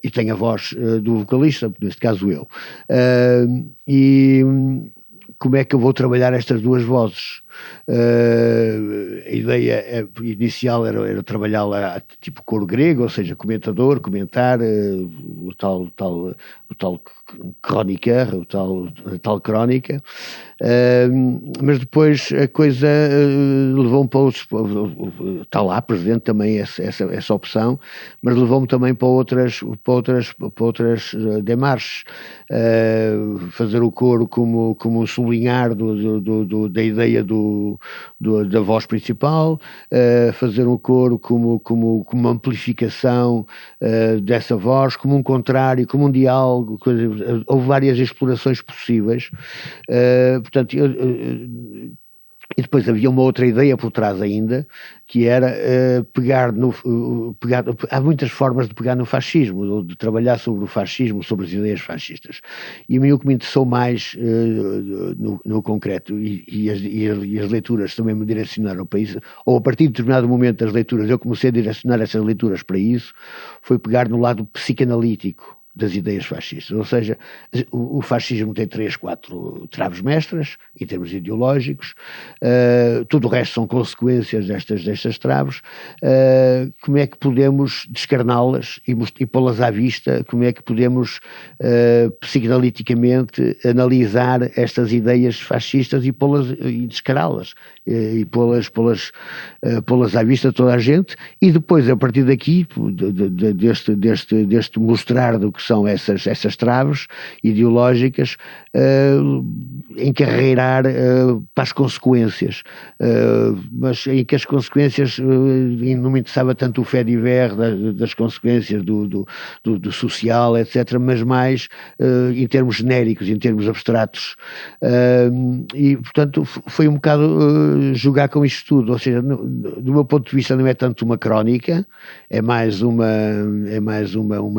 e tenho a voz do vocalista, neste caso eu. Como é que eu vou trabalhar estas duas vozes? A ideia inicial era trabalhá-la tipo coro grego, ou seja, comentador, comentar, o tal crónica, a tal crónica, mas depois a coisa levou-me para outros, está lá presente também essa opção, mas levou-me também para outras demarches, fazer o coro como um sublinhar da ideia da voz principal, fazer um coro como uma amplificação dessa voz, como um contrário, como um diálogo. Houve várias explorações possíveis, portanto, e depois havia uma outra ideia por trás ainda, que era há muitas formas de pegar no fascismo, de trabalhar sobre o fascismo, sobre as ideias fascistas. E a mim o que me interessou mais no concreto, e as leituras também me direcionaram para isso, ou a partir de determinado momento das leituras eu comecei a direcionar essas leituras para isso, foi pegar no lado psicanalítico das ideias fascistas, ou seja, o fascismo tem 3, 4 traves mestras em termos ideológicos, tudo o resto são consequências destas traves. Como é que podemos descarná-las e pô-las à vista? Como é que podemos psicanaliticamente analisar estas ideias fascistas e descará-las e pô-las à vista de toda a gente, e depois a partir daqui deste mostrar do que são essas traves ideológicas, encarreirar para as consequências, mas em que as consequências não me interessava tanto o fait divers das consequências do social, etc., mas mais em termos genéricos, em termos abstratos, e portanto foi um bocado jogar com isto tudo, ou seja, do meu ponto de vista não é tanto uma crónica, é mais uma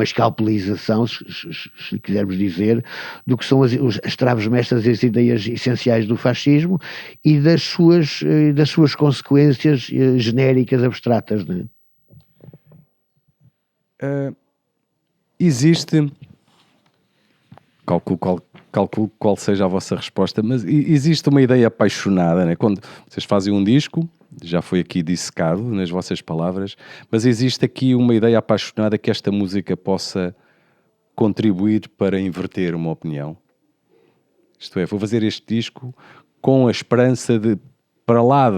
escalpelização, se quisermos dizer, do que são as traves mestras e as ideias essenciais do fascismo e das suas consequências genéricas, abstratas, não é? Existe, calculo qual seja a vossa resposta, mas existe uma ideia apaixonada, né? Quando vocês fazem um disco, já foi aqui dissecado nas vossas palavras, mas existe aqui uma ideia apaixonada que esta música possa contribuir para inverter uma opinião. Isto é, vou fazer este disco com a esperança de, para lá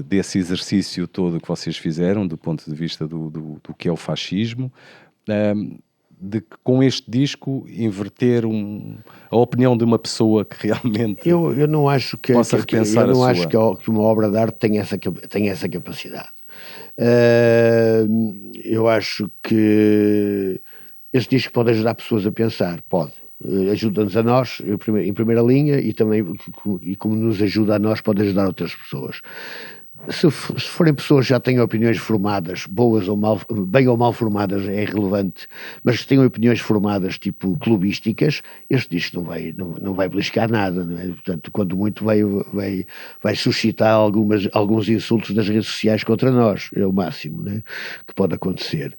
desse exercício todo que vocês fizeram, do ponto de vista do que é o fascismo, de que com este disco inverter a opinião de uma pessoa que realmente eu não acho que possa repensar eu não acho que uma obra de arte tenha essa capacidade. Eu acho que este disco pode ajudar pessoas a pensar, pode. Ajuda-nos a nós, em primeira linha, e também, e como nos ajuda a nós, pode ajudar outras pessoas. Se forem pessoas que já têm opiniões formadas, boas ou mal, bem ou mal formadas, é irrelevante, mas que tenham opiniões formadas, tipo clubísticas, este disco não vai beliscar nada, não é? Portanto, quando muito vai suscitar alguns insultos das redes sociais contra nós, é o máximo, não é? Que pode acontecer.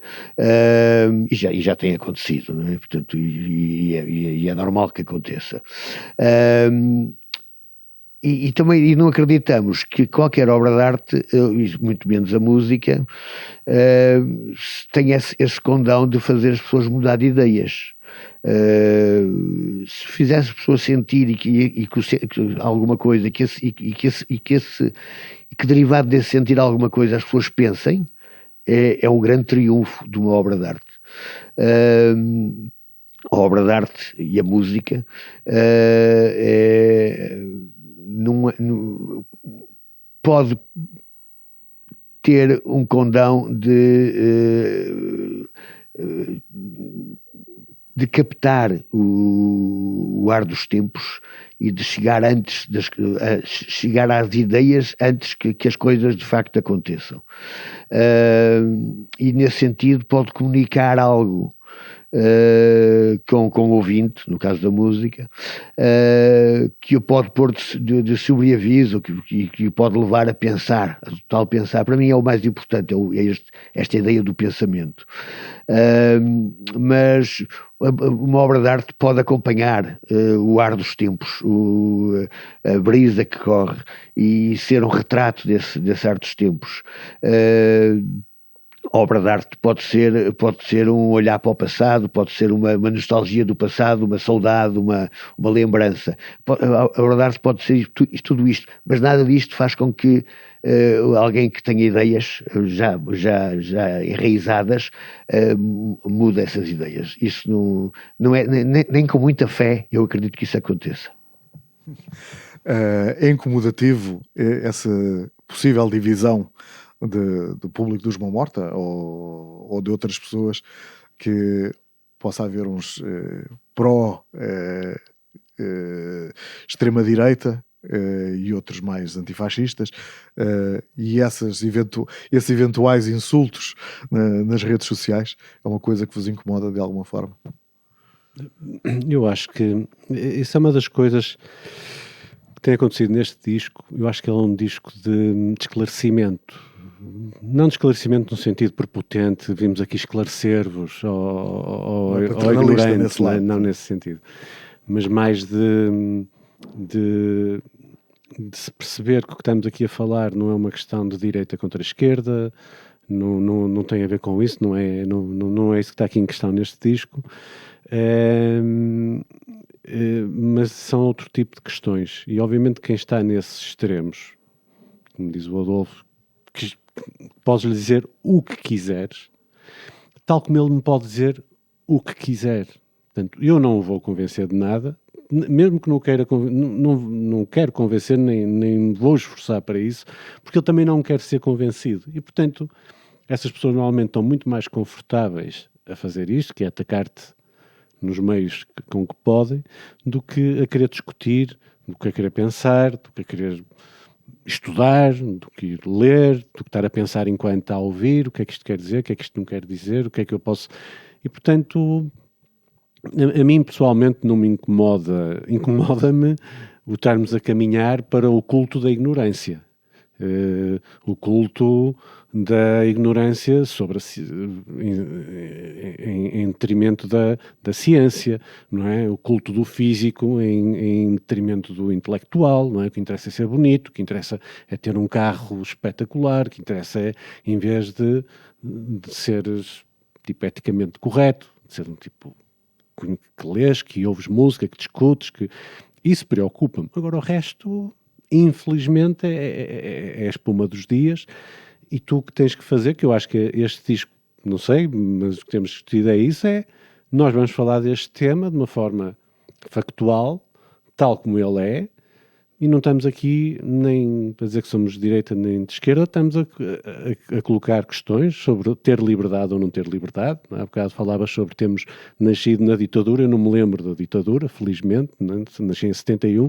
E já tem acontecido, não é? Portanto, e é normal que aconteça. E também não acreditamos que qualquer obra de arte, muito menos a música, tenha esse condão de fazer as pessoas mudar de ideias. Se fizesse as pessoas sentir que alguma coisa, que derivado desse sentir alguma coisa as pessoas pensem, é um grande triunfo de uma obra de arte. A obra de arte e a música pode ter um condão de captar o ar dos tempos e de chegar chegar às ideias antes que as coisas de facto aconteçam. E nesse sentido pode comunicar algo com o ouvinte, no caso da música, que o pode pôr de sobreaviso, que o pode levar a pensar, a total pensar. Para mim é o mais importante, esta ideia do pensamento. Mas uma obra de arte pode acompanhar o ar dos tempos, a brisa que corre, e ser um retrato desse ar dos tempos. Obra de arte pode ser um olhar para o passado, pode ser uma nostalgia do passado, uma saudade, uma lembrança. A obra de arte pode ser tudo isto, mas nada disto faz com que alguém que tenha ideias já enraizadas mude essas ideias. Isso não é nem com muita fé eu acredito que isso aconteça. É incomodativo essa possível divisão do público dos Mão Morta ou de outras pessoas, que possa haver uns pró extrema-direita e outros mais antifascistas, e esses eventuais insultos nas redes sociais é uma coisa que vos incomoda de alguma forma? Eu acho que isso é uma das coisas que tem acontecido neste disco. Eu acho que ele é um disco de esclarecimento. Não de esclarecimento no sentido prepotente, vimos aqui esclarecer-vos ou ignorante, não nesse sentido, mas mais de se perceber que o que estamos aqui a falar não é uma questão de direita contra a esquerda, não tem a ver com isso, não é isso que está aqui em questão neste disco, mas são outro tipo de questões, e obviamente quem está nesses extremos, como diz o Adolfo, que podes lhe dizer o que quiseres, tal como ele me pode dizer o que quiser. Portanto, eu não o vou convencer de nada, mesmo que não quero convencer, nem me vou esforçar para isso, porque ele também não quer ser convencido. E, portanto, essas pessoas normalmente estão muito mais confortáveis a fazer isto, que é atacar-te nos meios com que podem, do que a querer discutir, do que a querer pensar, do que a querer estudar, do que ir ler, do que estar a pensar enquanto está a ouvir, o que é que isto quer dizer, o que é que isto não quer dizer, o que é que eu posso... E, portanto, a mim pessoalmente não me incomoda-me o estarmos a caminhar para o culto da ignorância. O culto da ignorância em detrimento da ciência, não é? O culto do físico em detrimento do intelectual, não é? O que interessa é ser bonito, o que interessa é ter um carro espetacular, o que interessa é, em vez de seres tipo eticamente correto, de ser um tipo que lês, que ouves música, que discutes, que isso preocupa-me. Agora o resto, infelizmente, é a espuma dos dias, e tu o que tens que fazer, que eu acho que este disco, não sei, mas o que temos discutido é isso, nós vamos falar deste tema de uma forma factual, tal como ele é, e não estamos aqui nem para dizer que somos de direita nem de esquerda, estamos a colocar questões sobre ter liberdade ou não ter liberdade. Há bocado falavas sobre termos nascido na ditadura, eu não me lembro da ditadura, felizmente, nasci em 71,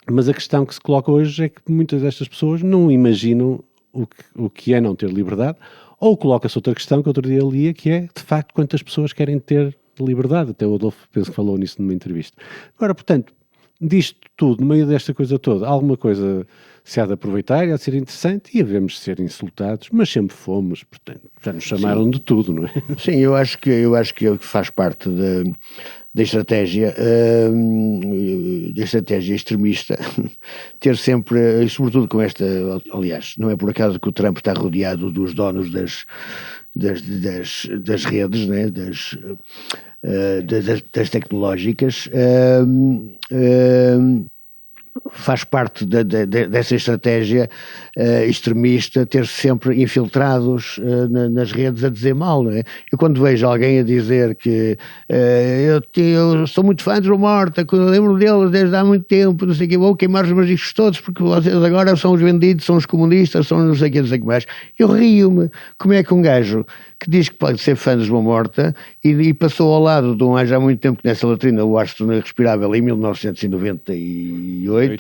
mas a questão que se coloca hoje é que muitas destas pessoas não imaginam o que é não ter liberdade, ou coloca-se outra questão que outro dia lia, que é, de facto, quantas pessoas querem ter liberdade. Até o Adolfo penso que falou nisso numa entrevista. Agora, portanto, disto tudo, no meio desta coisa toda, alguma coisa se há de aproveitar e há de ser interessante, e havemos de ser insultados, mas sempre fomos, portanto, já nos chamaram de tudo, não é? Sim, eu acho que faz parte da estratégia de estratégia extremista, ter sempre, e sobretudo com esta, aliás, não é por acaso que o Trump está rodeado dos donos das redes, né, das tecnológicas, faz parte dessa estratégia extremista ter sempre infiltrados nas redes a dizer mal, não é? Eu quando vejo alguém a dizer que eu sou muito fã de João Morta, que eu lembro deles desde há muito tempo, não sei o que, vou queimar os meus discos todos porque vocês agora são os vendidos, são os comunistas, são não sei o que mais. Eu rio-me. Como é que um gajo que diz que pode ser fã de João Morta e passou ao lado de um gajo há muito tempo que nessa latrina o ar se tornou irrespirável em 1998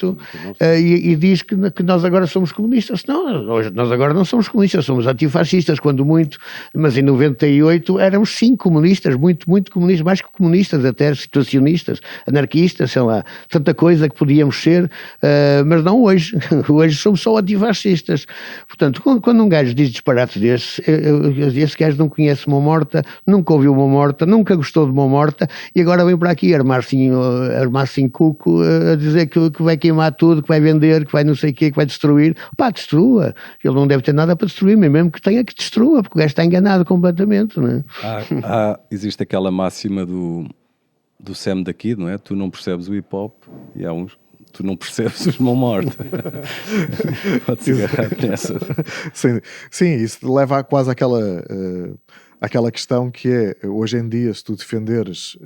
e diz que nós agora somos comunistas. Não, nós agora não somos comunistas, somos antifascistas, quando muito, mas em 98 éramos sim comunistas, muito comunistas, mais que comunistas, até situacionistas, anarquistas, sei lá, tanta coisa que podíamos ser, mas não hoje. Hoje somos só antifascistas. Portanto, quando um gajo diz disparates desses, esse gajo não conhece Mão Morta, nunca ouviu Mão Morta, nunca gostou de Mão Morta e agora vem para aqui armar-se em cuco a dizer que vai queimar tudo, que vai vender, que vai não sei o quê, que vai destruir. Pá, destrua. Ele não deve ter nada para destruir, mesmo que tenha que destrua, porque o gajo está enganado completamente, não é? Existe aquela máxima do Sam da Kid, não é? Tu não percebes o hip-hop e há uns... Tu não percebes os Mão Morta. Pode-se agarrar nessa. Sim, isso leva a quase àquela questão que é, hoje em dia, se tu defenderes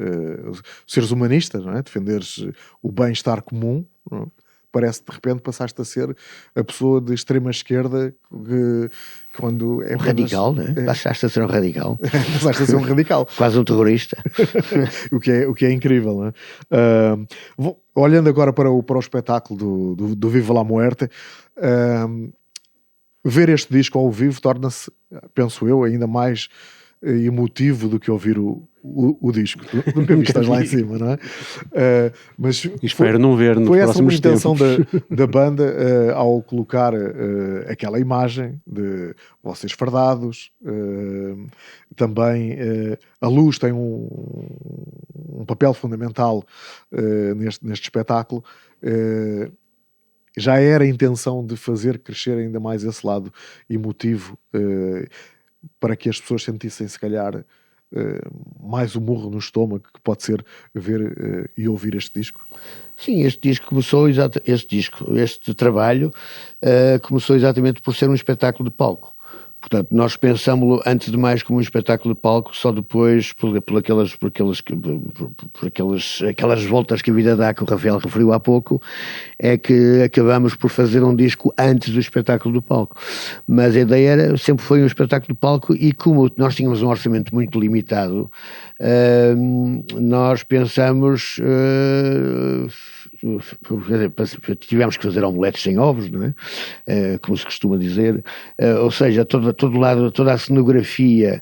seres humanistas, não é? Defenderes o bem-estar comum, não é? Parece que de repente passaste a ser a pessoa de extrema esquerda que quando é radical, né? Passaste a ser um radical. Passaste a ser um radical. Quase um terrorista. o que é incrível, não é? Olhando agora para o espetáculo do Viva la Muerte, ver este disco ao vivo torna-se, penso eu, ainda mais emotivo do que ouvir o disco. Nunca vi estás lá em cima, não é? Mas espero não ver nos foi essa uma próximos intenção tempos. da banda ao colocar aquela imagem de vocês fardados. Também a luz tem um papel fundamental neste espetáculo. Já era a intenção de fazer crescer ainda mais esse lado emotivo, para que as pessoas sentissem, se calhar, mais o murro no estômago que pode ser ver e ouvir este disco? Sim, este trabalho começou exatamente por ser um espetáculo de palco. Portanto, nós pensámos-lo antes de mais como um espetáculo de palco, só depois por aquelas voltas que a vida dá, que o Rafael referiu há pouco, é que acabamos por fazer um disco antes do espetáculo do palco. Mas a ideia sempre foi um espetáculo de palco e como nós tínhamos um orçamento muito limitado, nós pensamos... tivemos que fazer omeletes sem ovos, não é? Como se costuma dizer, ou seja, toda a cenografia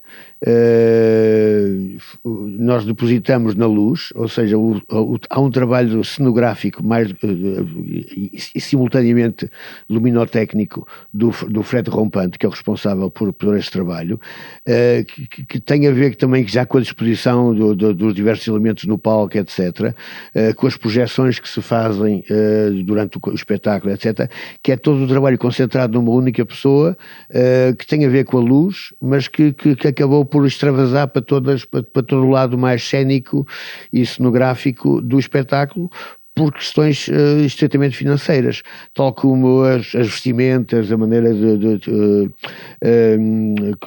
nós depositamos na luz, ou seja, há um trabalho cenográfico mais e simultaneamente luminotécnico do Fred Rompante, que é o responsável por esse trabalho, que tem a ver também já com a disposição dos diversos elementos no palco, etc., com as projeções que se fazem durante o espetáculo, etc., que é todo o trabalho concentrado numa única pessoa, que tem a ver com a luz, mas que acabou por extravasar para todo o lado mais cénico e cenográfico do espetáculo, por questões estritamente financeiras, tal como as vestimentas, a maneira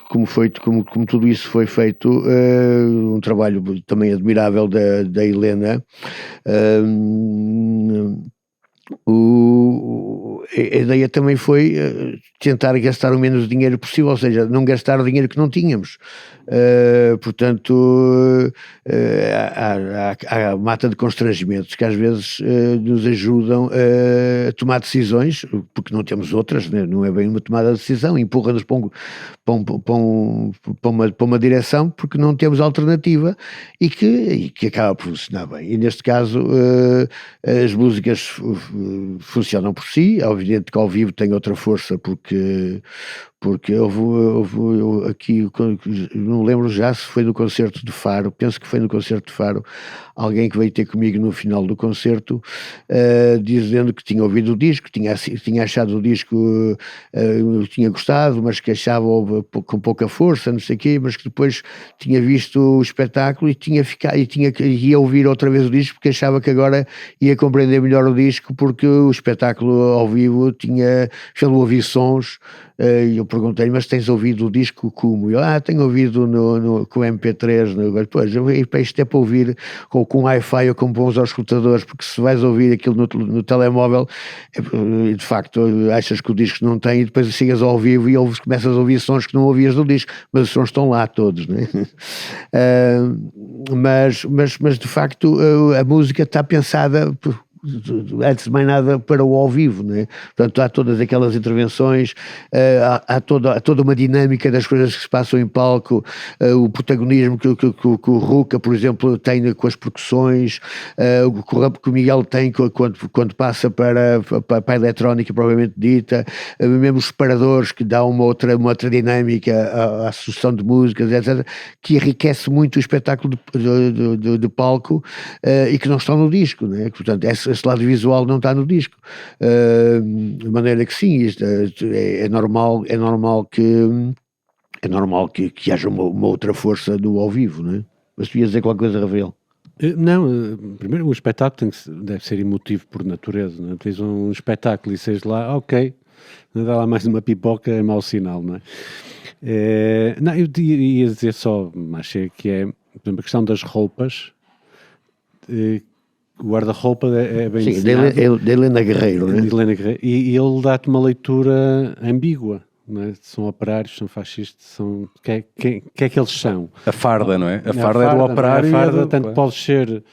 como tudo isso foi feito, um trabalho também admirável da Helena. A ideia também foi tentar gastar o menos dinheiro possível, ou seja, não gastar o dinheiro que não tínhamos. Portanto, há mata de constrangimentos que às vezes nos ajudam a tomar decisões, porque não temos outras, né? Não é bem uma tomada de decisão, empurra-nos para uma direção porque não temos alternativa e que acaba por funcionar bem. E neste caso as músicas funcionam por si, evidente que ao vivo tem outra força, porque eu aqui, não lembro já se foi no concerto de Faro, penso que foi no concerto de Faro, alguém que veio ter comigo no final do concerto, dizendo que tinha ouvido o disco, tinha achado o disco, tinha gostado, mas que achava com pouca força, não sei o quê, mas que depois tinha visto o espetáculo e ia ouvir outra vez o disco, porque achava que agora ia compreender melhor o disco, porque o espetáculo ao vivo fez-me ouvir sons. E eu perguntei-lhe, mas tens ouvido o disco como? Eu, tenho ouvido com MP3, depois, isto é para ouvir com Wi-Fi ou com bons auscultadores, porque se vais ouvir aquilo no telemóvel, de facto, achas que o disco não tem, e depois chegas ao vivo e começas a ouvir sons que não ouvias do disco, mas os sons estão lá todos, né? Mas de facto, a música está pensada antes de mais nada para o ao vivo, né? Portanto há todas aquelas intervenções, há toda uma dinâmica das coisas que se passam em palco, o protagonismo que o Ruca, por exemplo, tem com as percussões, que o Miguel tem quando passa para a eletrónica propriamente dita, mesmo os separadores que dão uma outra dinâmica à sucessão de músicas, etc., que enriquece muito o espetáculo de palco, e que não estão no disco, né? Portanto, esse lado visual não está no disco, de maneira que sim, isto é normal que haja uma outra força do ao vivo, não é? Mas tu ias dizer qualquer coisa, Rafael? Não, primeiro o espetáculo deve ser emotivo por natureza, não é? Tens um espetáculo e seja lá, ok, dá lá mais uma pipoca, é mau sinal, não é? Não, eu ia dizer só, achei que é, por exemplo, a questão das roupas. O guarda-roupa é bem desenhado. Sim, de Helena Guerreiro, né? E ele dá-te uma leitura ambígua, não é? São operários, são fascistas, o que é que eles são? A farda, não é? A farda é do operário. A farda tanto pode ser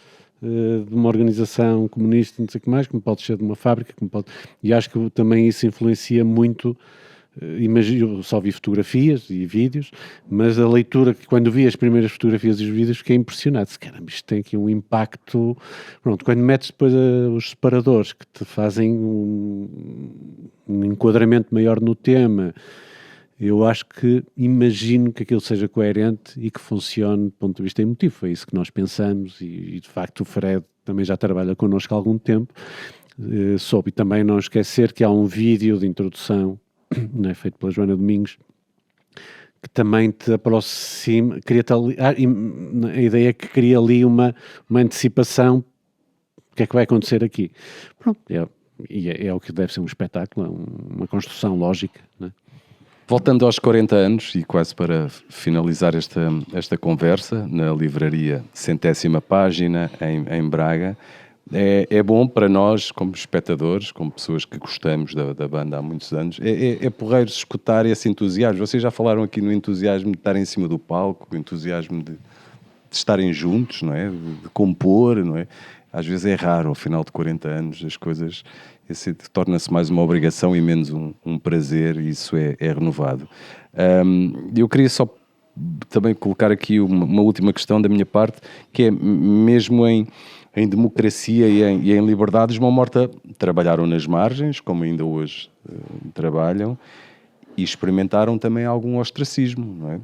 de uma organização comunista, não sei o que mais, como pode ser de uma fábrica, e acho que também isso influencia muito. Imagino, eu só vi fotografias e vídeos, mas a leitura, que quando vi as primeiras fotografias e os vídeos, fiquei impressionado. Caramba, isto tem aqui um impacto. Pronto, quando metes depois os separadores que te fazem um enquadramento maior no tema, eu acho que imagino que aquilo seja coerente e que funcione do ponto de vista emotivo. Foi isso que nós pensamos e de facto o Fred também já trabalha connosco há algum tempo. Soube também não esquecer que há um vídeo de introdução, não é, feito pela Joana Domingos, que também te aproxima, a ideia é que cria ali uma antecipação, o que é que vai acontecer aqui. Pronto, é o que deve ser um espetáculo, uma construção lógica, não é? Voltando aos 40 anos, e quase para finalizar esta conversa, na livraria 100ª Página, em Braga, é bom para nós, como espectadores, como pessoas que gostamos da banda há muitos anos, é porreiro escutar esse entusiasmo. Vocês já falaram aqui no entusiasmo de estar em cima do palco, o entusiasmo de estarem juntos, não é? De compor, não é? Às vezes é raro, ao final de 40 anos, as coisas torna-se mais uma obrigação e menos um prazer, e isso é renovado. Eu queria só também colocar aqui uma última questão da minha parte, que é mesmo em democracia e em liberdade, os Mão Morta trabalharam nas margens, como ainda hoje trabalham, e experimentaram também algum ostracismo, não é?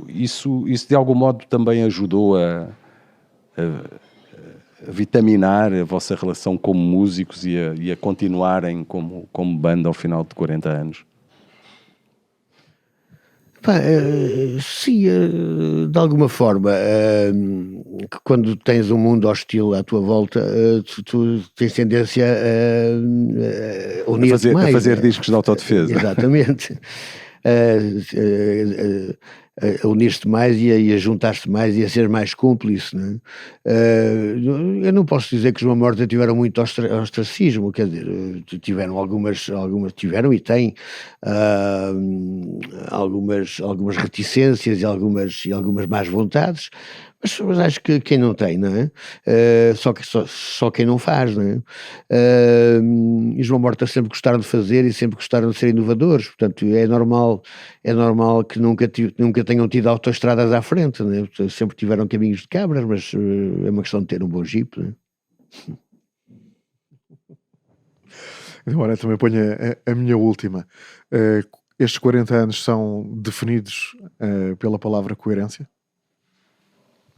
Isso de algum modo também ajudou a vitaminar a vossa relação como músicos e a continuarem como banda ao final de 40 anos? Sim, de alguma forma, que quando tens um mundo hostil à tua volta, tu tens tendência a unir-te mais. A fazer discos de autodefesa. Exatamente. A unir-te mais e a juntar-te mais e a ser mais cúmplice, né? Eu não posso dizer que os Mão Morta tiveram muito ostracismo, quer dizer, tiveram algumas tiveram e têm algumas reticências e algumas más vontades, mas acho que quem não tem, não é? Só quem não faz, não é? E os Mão Morta sempre gostaram de fazer e sempre gostaram de ser inovadores, portanto é normal que nunca tenham tido autoestradas à frente, né? Sempre tiveram caminhos de cabras, mas é uma questão de ter um bom jipe, né? Agora também ponho a minha última. Estes 40 anos são definidos pela palavra coerência?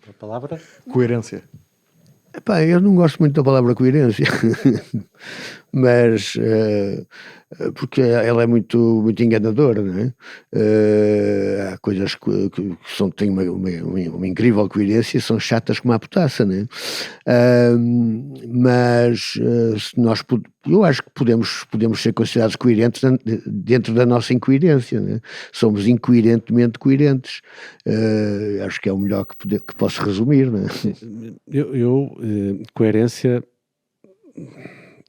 A palavra? Coerência. Epá, eu não gosto muito da palavra coerência, mas porque ela é muito enganadora, não é? Há coisas que têm uma incrível coerência e são chatas como a potassa, não é? Mas eu acho que podemos ser considerados coerentes dentro da nossa incoerência, não é? Somos incoerentemente coerentes. Acho que é o melhor que posso resumir, não é? Coerência,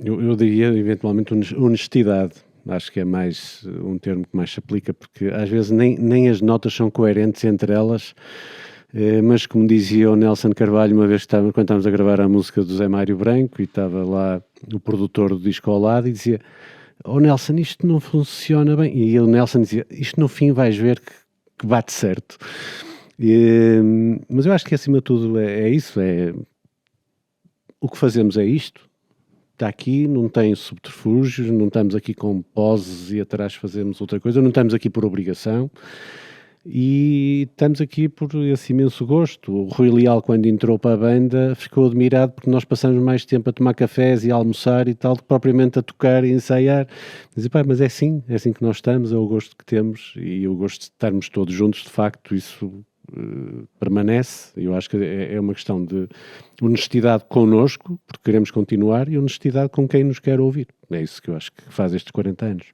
eu diria eventualmente honestidade. Acho que é mais um termo que mais se aplica, porque às vezes nem as notas são coerentes entre elas, mas como dizia o Nelson Carvalho uma vez quando estávamos a gravar a música do Zé Mário Branco e estava lá o produtor do disco ao lado e dizia: Nelson, isto não funciona bem. E o Nelson dizia: isto no fim vais ver que bate certo. Mas eu acho que acima de tudo é isso, o que fazemos é isto, está aqui, não tem subterfúgios, não estamos aqui com poses e atrás fazemos outra coisa, não estamos aqui por obrigação e estamos aqui por esse imenso gosto. O Rui Leal, quando entrou para a banda, ficou admirado porque nós passamos mais tempo a tomar cafés e a almoçar e tal, do que propriamente a tocar e ensaiar. Mas é assim que nós estamos, é o gosto que temos e o gosto de estarmos todos juntos, de facto, isso permanece. Eu acho que é uma questão de honestidade connosco, porque queremos continuar, e honestidade com quem nos quer ouvir. É isso que eu acho que faz estes 40 anos.